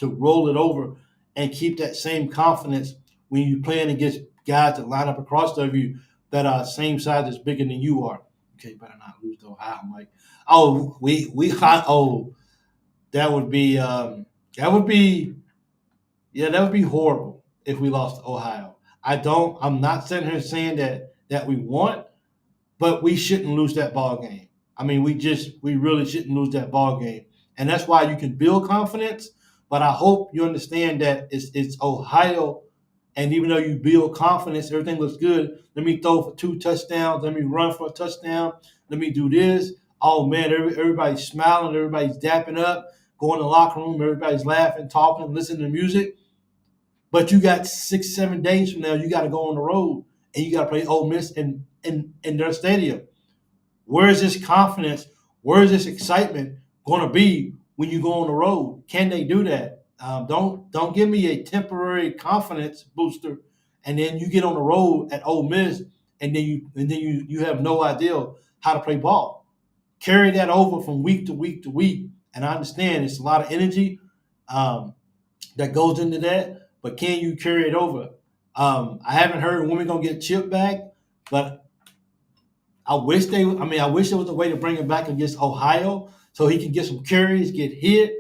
roll it over and keep that same confidence when you're playing against guys that line up across of you that are same size as bigger than you are? Okay, better not lose though. I'm like, oh, oh, that would be that would be yeah, that would be horrible if we lost to Ohio. I'm not sitting here saying that we want, but we shouldn't lose that ball game. I mean, we really shouldn't lose that ball game. And that's why you can build confidence, but I hope you understand that it's Ohio, and even though you build confidence, everything looks good. Let me throw for 2 touchdowns, let me run for a touchdown, let me do this. Oh man, everybody's smiling, everybody's dapping up, go in the locker room, everybody's laughing, talking, listening to music. But you got 6, 7 days from now, you got to go on the road and you got to play Ole Miss in their stadium. Where is this confidence? Where is this excitement going to be when you go on the road? Can they do that? Don't give me a temporary confidence booster, and then you get on the road at Ole Miss, and then you have no idea how to play ball. Carry that over from week to week to week, and I understand it's a lot of energy. That goes into that, but can you carry it over? I haven't heard when we're gonna get Chip back, but I wish there was a way to bring him back against Ohio so he can get some carries, get hit,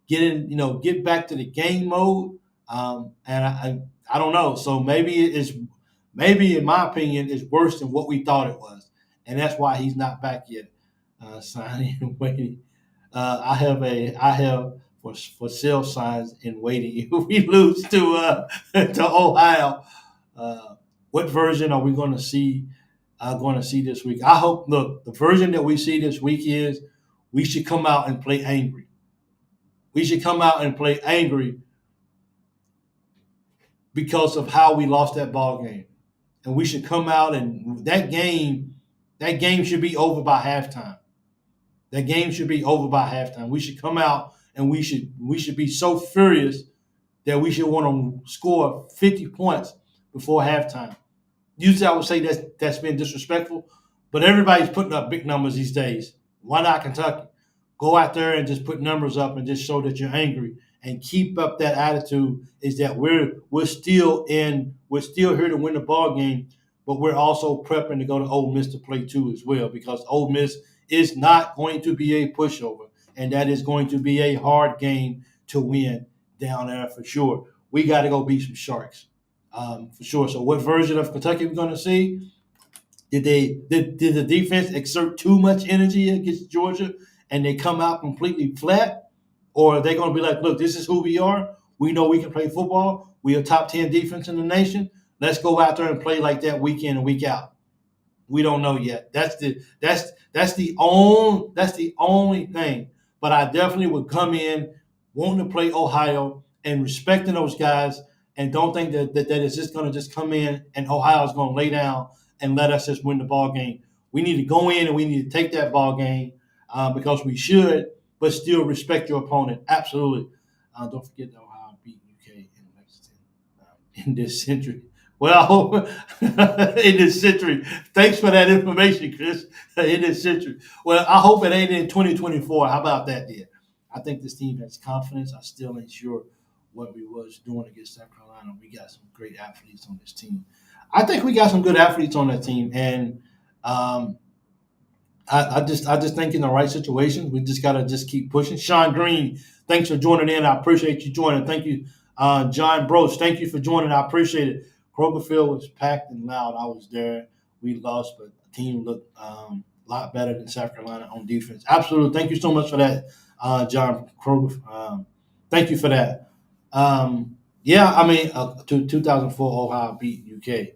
get in, get back to the game mode. And I don't know. So maybe in my opinion, it's worse than what we thought it was, and that's why he's not back yet. Signing and waiting. I have for sale signs in waiting. If we lose to to Ohio, uh, what version are we going to see this week? I hope. Look, the version that we see this week is we should come out and play angry. We should come out and play angry because of how we lost that ball game, and we should come out and that game should be over by halftime. That game should be over by halftime. We should come out and we should be so furious that we should want to score 50 points before halftime. Usually I would say that's been disrespectful, but everybody's putting up big numbers these days. Why not Kentucky? Go out there and just put numbers up and just show that you're angry and keep up that attitude. Is that we're still here to win the ball game, but we're also prepping to go to Ole Miss to play too as well because Ole Miss is not going to be a pushover, and that is going to be a hard game to win down there for sure. We got to go beat some Sharks for sure. So, what version of Kentucky we're going to see? Did the defense exert too much energy against Georgia and they come out completely flat, or are they going to be like, look, this is who we are. We know we can play football. We are top 10 defense in the nation. Let's go out there and play like that week in and week out. We don't know yet. That's the only thing. But I definitely would come in wanting to play Ohio and respecting those guys, and don't think that it's just going to just come in and Ohio's going to lay down and let us just win the ball game. We need to go in and we need to take that ball game because we should, but still respect your opponent. Absolutely. Don't forget that Ohio beat in this century. Well, I hope in this century. Thanks for that information, Chris. In this century. Well, I hope it ain't in 2024. How about that, dear? I think this team has confidence. I still ain't sure what we was doing against South Carolina. We got some great athletes on this team. I think we got some good athletes on that team, and um, I just think in the right situation, we just gotta just keep pushing. Sean Green, thanks for joining in. I appreciate you joining. Thank you, John Broach. Thank you for joining. I appreciate it. Kroger Field was packed and loud. I was there. We lost, but the team looked a lot better than South Carolina on defense. Absolutely. Thank you so much for that, John Kroger. Thank you for that. Yeah, I mean, 2004 Ohio beat UK.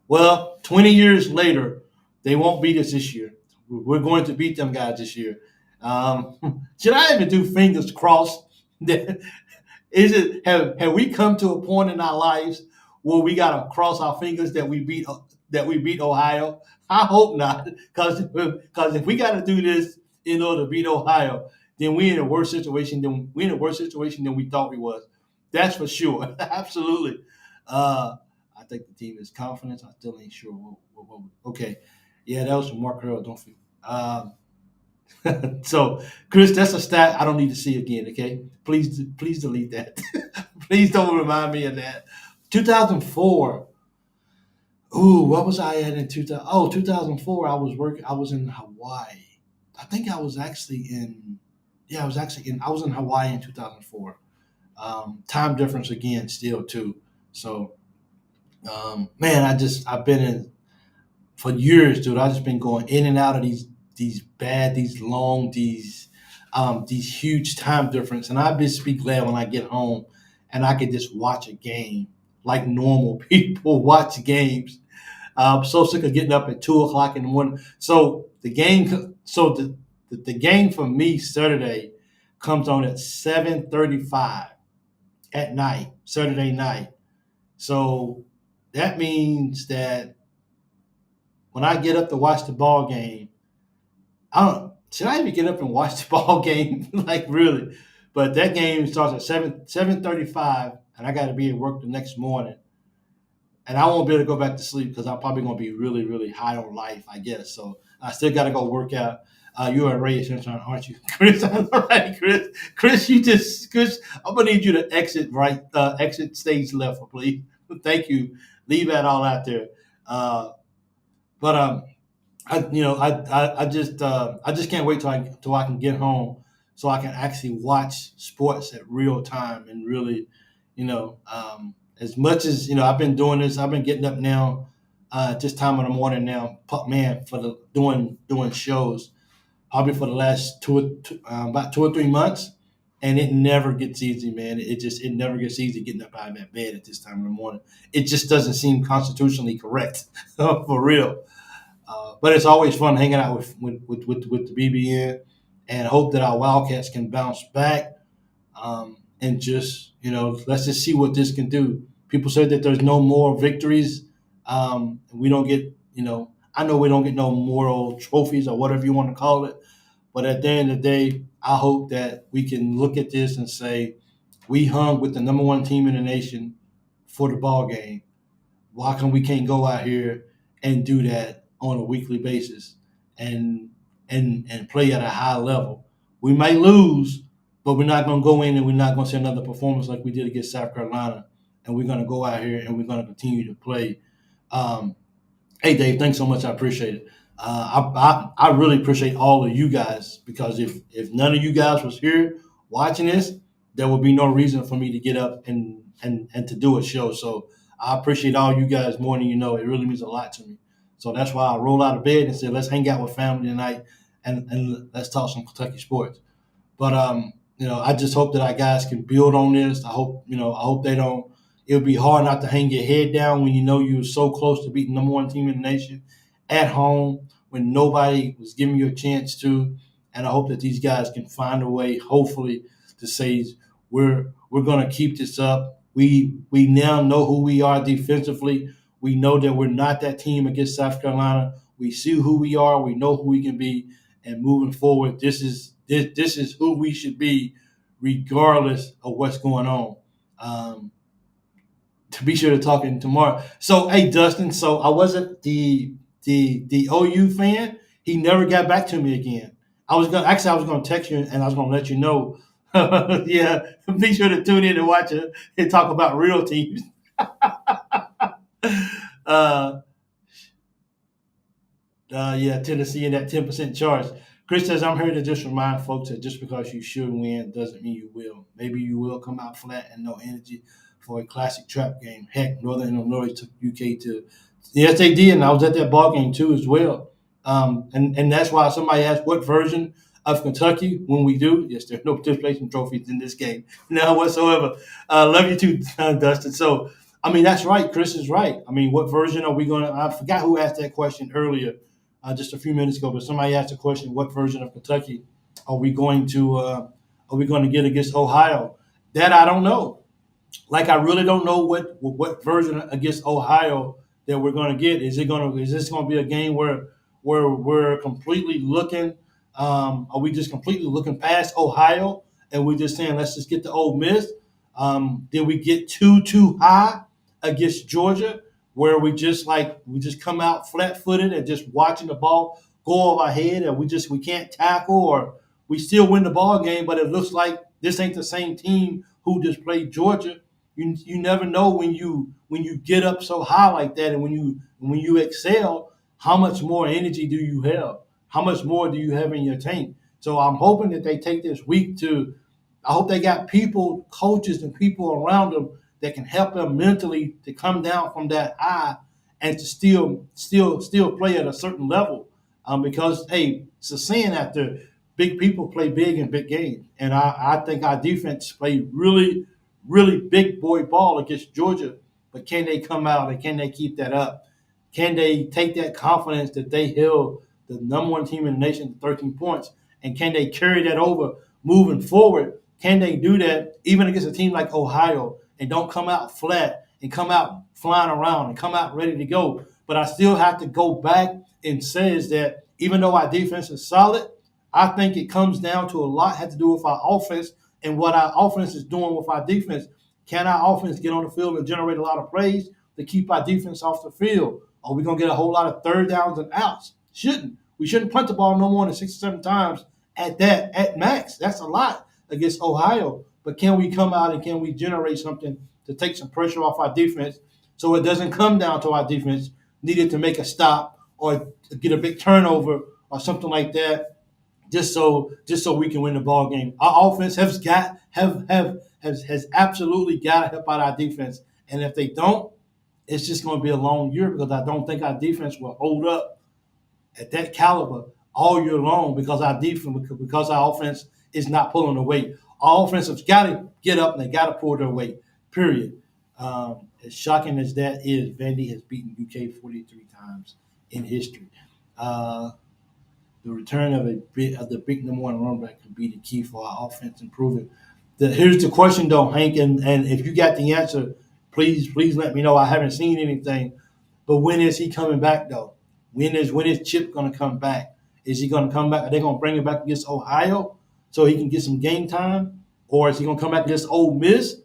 Well, 20 years later, they won't beat us this year. We're going to beat them guys this year. Should I even do fingers crossed? Is it have we come to a point in our lives where we got to cross our fingers that we beat Ohio? I hope not, because if we got to do this in order to beat Ohio, then we in a worse situation than we thought we was. That's for sure. Absolutely. I think the team is confident. I still ain't sure. Okay, yeah, that was from Mark Earl. Don't forget. So, Chris, that's a stat I don't need to see again. Okay, please delete that. Please don't remind me of that. 2004. Ooh, what was I at in 2000? Oh, 2004. I was working. I was in Hawaii. I think I was actually in. Yeah, I was actually in. I was in Hawaii in 2004. Time difference again, still too. So, man, I've been in for years, dude. I just been going in and out of these long, these huge time difference, and I just be glad when I get home and I can just watch a game like normal people watch games. I'm so sick of getting up at 2 o'clock in the morning. So the game for me Saturday comes on at 7:35 at night, Saturday night. So that means that when I get up to watch the ball game, I don't. Should I even get up and watch the ball game? Like really? But that game starts at 7:35, and I got to be at work the next morning, and I won't be able to go back to sleep because I'm probably going to be really really high on life, I guess. So I still got to go work out. You're a radio sunshine, aren't you, Chris? All right, Chris. Chris. I'm gonna need you to exit stage left, please. Thank you. Leave that all out there. But I just can't wait till I can get home so I can actually watch sports at real time and really, as much as I've been doing this, I've been getting up now, at this time of the morning now, man, for the doing shows probably for the last about 2 or 3 months, and it never gets easy, man. It never gets easy getting up out of that bed at this time of the morning. It just doesn't seem constitutionally correct, for real. But it's always fun hanging out with the BBN, and hope that our Wildcats can bounce back, and just let's just see what this can do. People say that there's no more victories. We don't get I know we don't get no moral trophies or whatever you want to call it, but at the end of the day, I hope that we can look at this and say we hung with the number one team in the nation for the ball game. Why come we can't go out here and do that on a weekly basis and and play at a high level? We might lose, but we're not going to go in and we're not going to see another performance like we did against South Carolina. And we're going to go out here and we're going to continue to play. Um, Hey, Dave, thanks so much. I appreciate it. I really appreciate all of you guys, because if none of you guys was here watching this, there would be no reason for me to get up and to do a show. So I appreciate all you guys more than you know. It really means a lot to me. So that's why I roll out of bed and say, let's hang out with family tonight and let's talk some Kentucky sports. But I just hope that our guys can build on this. I hope they don't. It'll be hard not to hang your head down when you know you're so close to beating the number one team in the nation at home when nobody was giving you a chance to. And I hope that these guys can find a way, hopefully, to say we're going to keep this up. We now know who we are defensively. We know that we're not that team against South Carolina. We see who we are. We know who we can be. And moving forward, this is who we should be, regardless of what's going on. to be sure to talk in tomorrow. So, hey, Dustin. So I wasn't the OU fan. He never got back to me again. I was gonna text you and I was gonna let you know. Yeah, be sure to tune in and watch it and talk about real teams. uh, yeah, Tennessee and that 10% charge. Chris says, I'm here to just remind folks that just because you should win doesn't mean you will. Maybe you will come out flat and no energy for a classic trap game. Heck, Northern Illinois took UK to. Yes, they did, and I was at that ball game too as well. And that's why somebody asked what version of Kentucky when we do. Yes, there's no participation trophies in this game, none whatsoever. Love you too, Dustin. So, I mean, that's right. Chris is right. I mean, what version are we going to? I forgot who asked that question earlier just a few minutes ago, but somebody asked a question: what version of Kentucky are we going to get against Ohio? That I don't know. Like I really don't know what version against Ohio that we're going to get. Is this going to be a game where we're completely looking? Are we just completely looking past Ohio and we're just saying let's just get the Ole Miss? Did we get too high against Georgia where we just come out flat footed and just watching the ball go over our head and we can't tackle or we still win the ball game, but it looks like this ain't the same team who just played Georgia. You never know when you get up so high like that and when you excel, how much more energy do you have? How much more do you have in your tank? So I'm hoping that they take this week to. I hope they got people, coaches, and people around them that can help them mentally to come down from that high and to still play at a certain level. Because hey, it's a saying out there: big people play big in big games, and I think our defense played really big boy ball against Georgia. But can they come out and can they keep that up? Can they take that confidence that they held the number one team in the nation to 13 points? And can they carry that over moving forward? Can they do that even against a team like Ohio and don't come out flat and come out flying around and come out ready to go? But I still have to go back and says that even though our defense is solid, I think it comes down to a lot had to do with our offense and what our offense is doing with our defense. Can our offense get on the field and generate a lot of plays to keep our defense off the field? Are we going to get a whole lot of third downs and outs? Shouldn't. We shouldn't punt the ball no more than 6 or 7 times at max. That's a lot against Ohio. But can we come out and can we generate something to take some pressure off our defense so it doesn't come down to our defense needed to make a stop or get a big turnover or something like that just so we can win the ball game. Our offense has absolutely got to help out our defense. And if they don't, it's just going to be a long year because I don't think our defense will hold up at that caliber all year long because because our offense is not pulling the weight. Our offense has got to get up and they got to pull their weight. Period. As shocking as that is, Vandy has beaten UK 43 times in history. The return of the big number one running back could be the key for our offense improving. Here's the question though, Hank, and if you got the answer, please let me know. I haven't seen anything, but when is he coming back though? When is Chip going to come back? Is he going to come back? Are they going to bring him back against Ohio so he can get some game time, or is he going to come back against Ole Miss,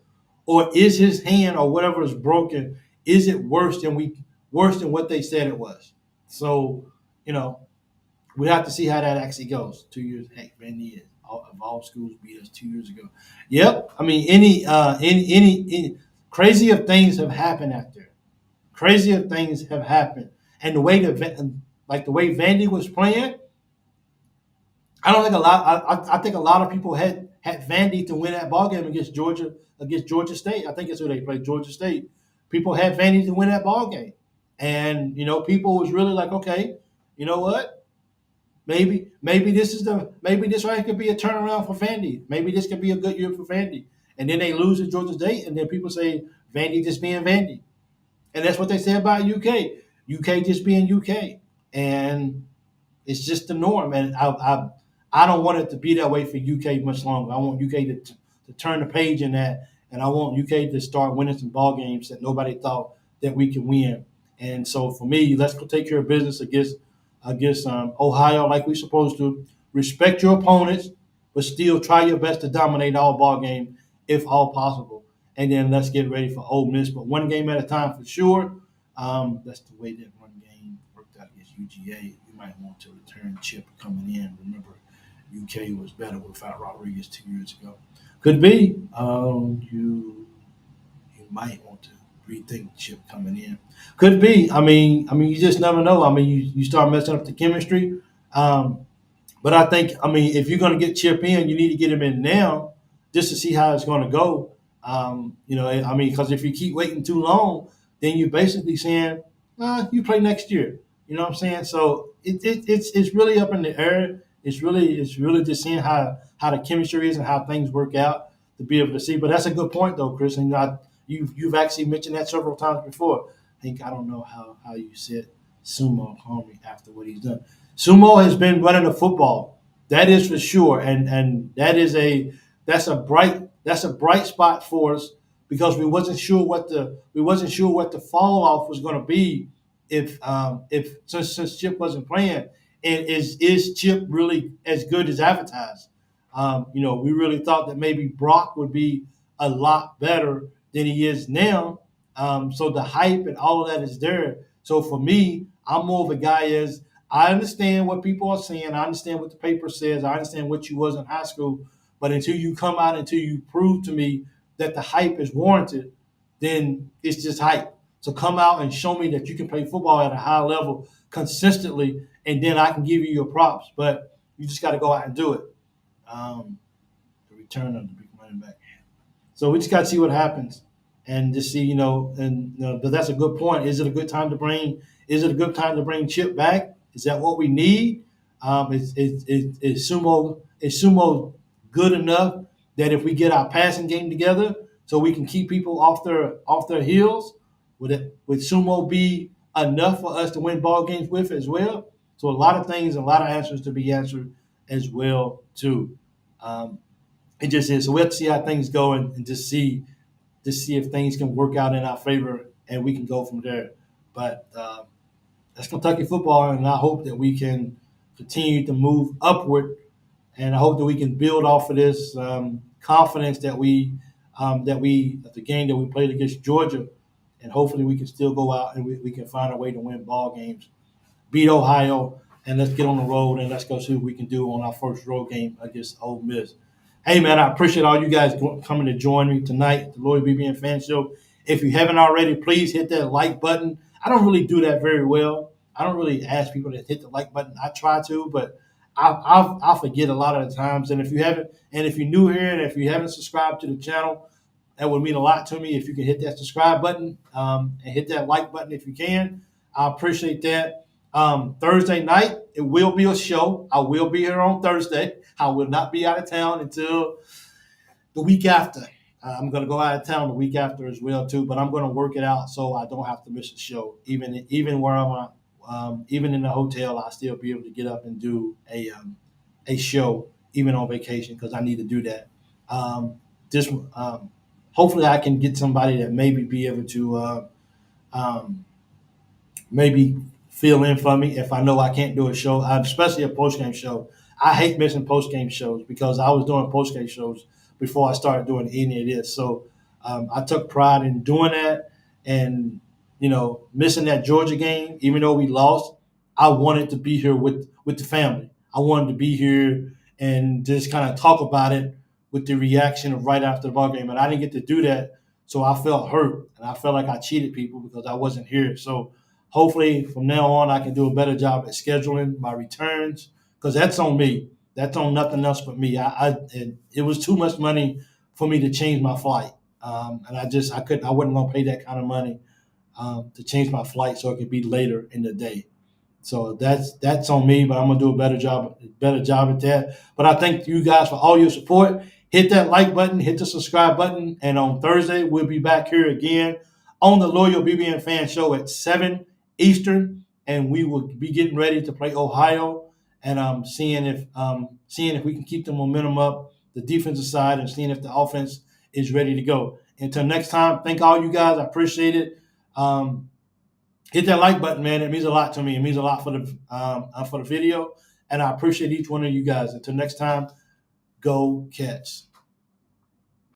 or is his hand or whatever is broken? Is it worse than what they said it was? So we have to see how that actually goes. 2 years, heck, Vandy of all schools beat us 2 years ago. Yep. I mean, any crazier things have happened out there. Crazier things have happened, and the way the way Vandy was playing, I don't think a lot. I think a lot of people had Vandy to win that ball game against Georgia State. I think it's who they played, Georgia State. People had Vandy to win that ball game, and people was really like, okay, you know what? Maybe this right could be a turnaround for Vandy. Maybe this could be a good year for Vandy. And then they lose to Georgia State, and then people say Vandy just being Vandy, and that's what they say about UK. UK just being UK, and it's just the norm. And I don't want it to be that way for UK much longer. I want UK to turn the page in that, and I want UK to start winning some ball games that nobody thought that we could win. And so for me, let's go take care of business against Ohio like we're supposed to. Respect your opponents, but still try your best to dominate all ball game if all possible. and then let's get ready for Ole Miss. But one game at a time for sure. That's the way that one game worked out against UGA. You might want to return Chip coming in. Remember, UK was better without Rodriguez 2 years ago. Could be. You might want to rethink Chip coming in. Could be. I mean, you just never know. I mean, you start messing up the chemistry. Um, but I think, I mean, if you're going to get Chip in, you need to get him in now just to see how it's going to go. I mean, because if you keep waiting too long, then you're basically saying, you play next year. You know what I'm saying? So it's really up in the air. It's really just seeing how the chemistry is and how things work out to be able to see. But that's a good point though, Chris. And you've actually mentioned that several times before. I don't know how you said Sumo Homie after what he's done. Sumo has been running the football. That is for sure, and that's a bright spot for us because we wasn't sure what the fall off was going to be if since Chip wasn't playing. And is Chip really as good as advertised? We really thought that maybe Brock would be a lot better than he is now. So the hype and all of that is there. So for me, I'm more of a guy as I understand what people are saying. I understand what the paper says. I understand what you was in high school. But until you come out, until you prove to me that the hype is warranted, then it's just hype. So come out and show me that you can play football at a high level consistently, and then I can give you your props. But you just got to go out and do it. The return of the big running back. So we just got to see what happens, and just see, but that's a good point. Is it a good time to bring? Is it a good time to bring Chip back? Is that what we need? Is Sumo good enough that if we get our passing game together, so we can keep people off their heels? Would Sumo be enough for us to win ball games with as well? So a lot of things, a lot of answers to be answered as well too. Um, it just is. So we have to see how things go and just see if things can work out in our favor and we can go from there. But that's Kentucky football, and I hope that we can continue to move upward, and I hope that we can build off of this confidence that the game that we played against Georgia, and hopefully we can still go out and we can find a way to win ball games, beat Ohio, and let's get on the road and let's go see what we can do on our first road game against Ole Miss. Hey, man, I appreciate all you guys coming to join me tonight at the Lloyd BBN Fan Show. If you haven't already, please hit that like button. I don't really do that very well. I don't really ask people to hit the like button. I try to, but I forget a lot of the times. And if you're new here and if you haven't subscribed to the channel, that would mean a lot to me if you can hit that subscribe button and hit that like button if you can. I appreciate that. Thursday night, it will be a show. I will be here on Thursday. I will not be out of town until the week after. I'm going to go out of town the week after as well too, but I'm going to work it out so I don't have to miss a show. Even where I'm at, even in the hotel, I'll still be able to get up and do a show even on vacation because I need to do that. This hopefully I can get somebody that maybe be able to um, maybe fill in for me if I know I can't do a show, especially a post game show. I hate missing post game shows because I was doing post game shows before I started doing any of this. So I took pride in doing that, and missing that Georgia game, even though we lost, I wanted to be here with the family. I wanted to be here and just kind of talk about it with the reaction of right after the ball game, and I didn't get to do that, so I felt hurt and I felt like I cheated people because I wasn't here. So hopefully from now on I can do a better job at scheduling my returns because that's on me. That's on nothing else but me. It was too much money for me to change my flight, and I wasn't gonna pay that kind of money to change my flight so it could be later in the day. So that's on me, but I'm gonna do a better job at that. But I thank you guys for all your support. Hit that like button, hit the subscribe button, and on Thursday we'll be back here again on the Loyal BBN Fan Show at 7 Eastern, and we will be getting ready to play Ohio, and seeing if we can keep the momentum up, the defensive side, and seeing if the offense is ready to go. Until next time, thank all you guys. I appreciate it. Hit that like button, man. It means a lot to me. It means a lot for the video, and I appreciate each one of you guys. Until next time, go Cats.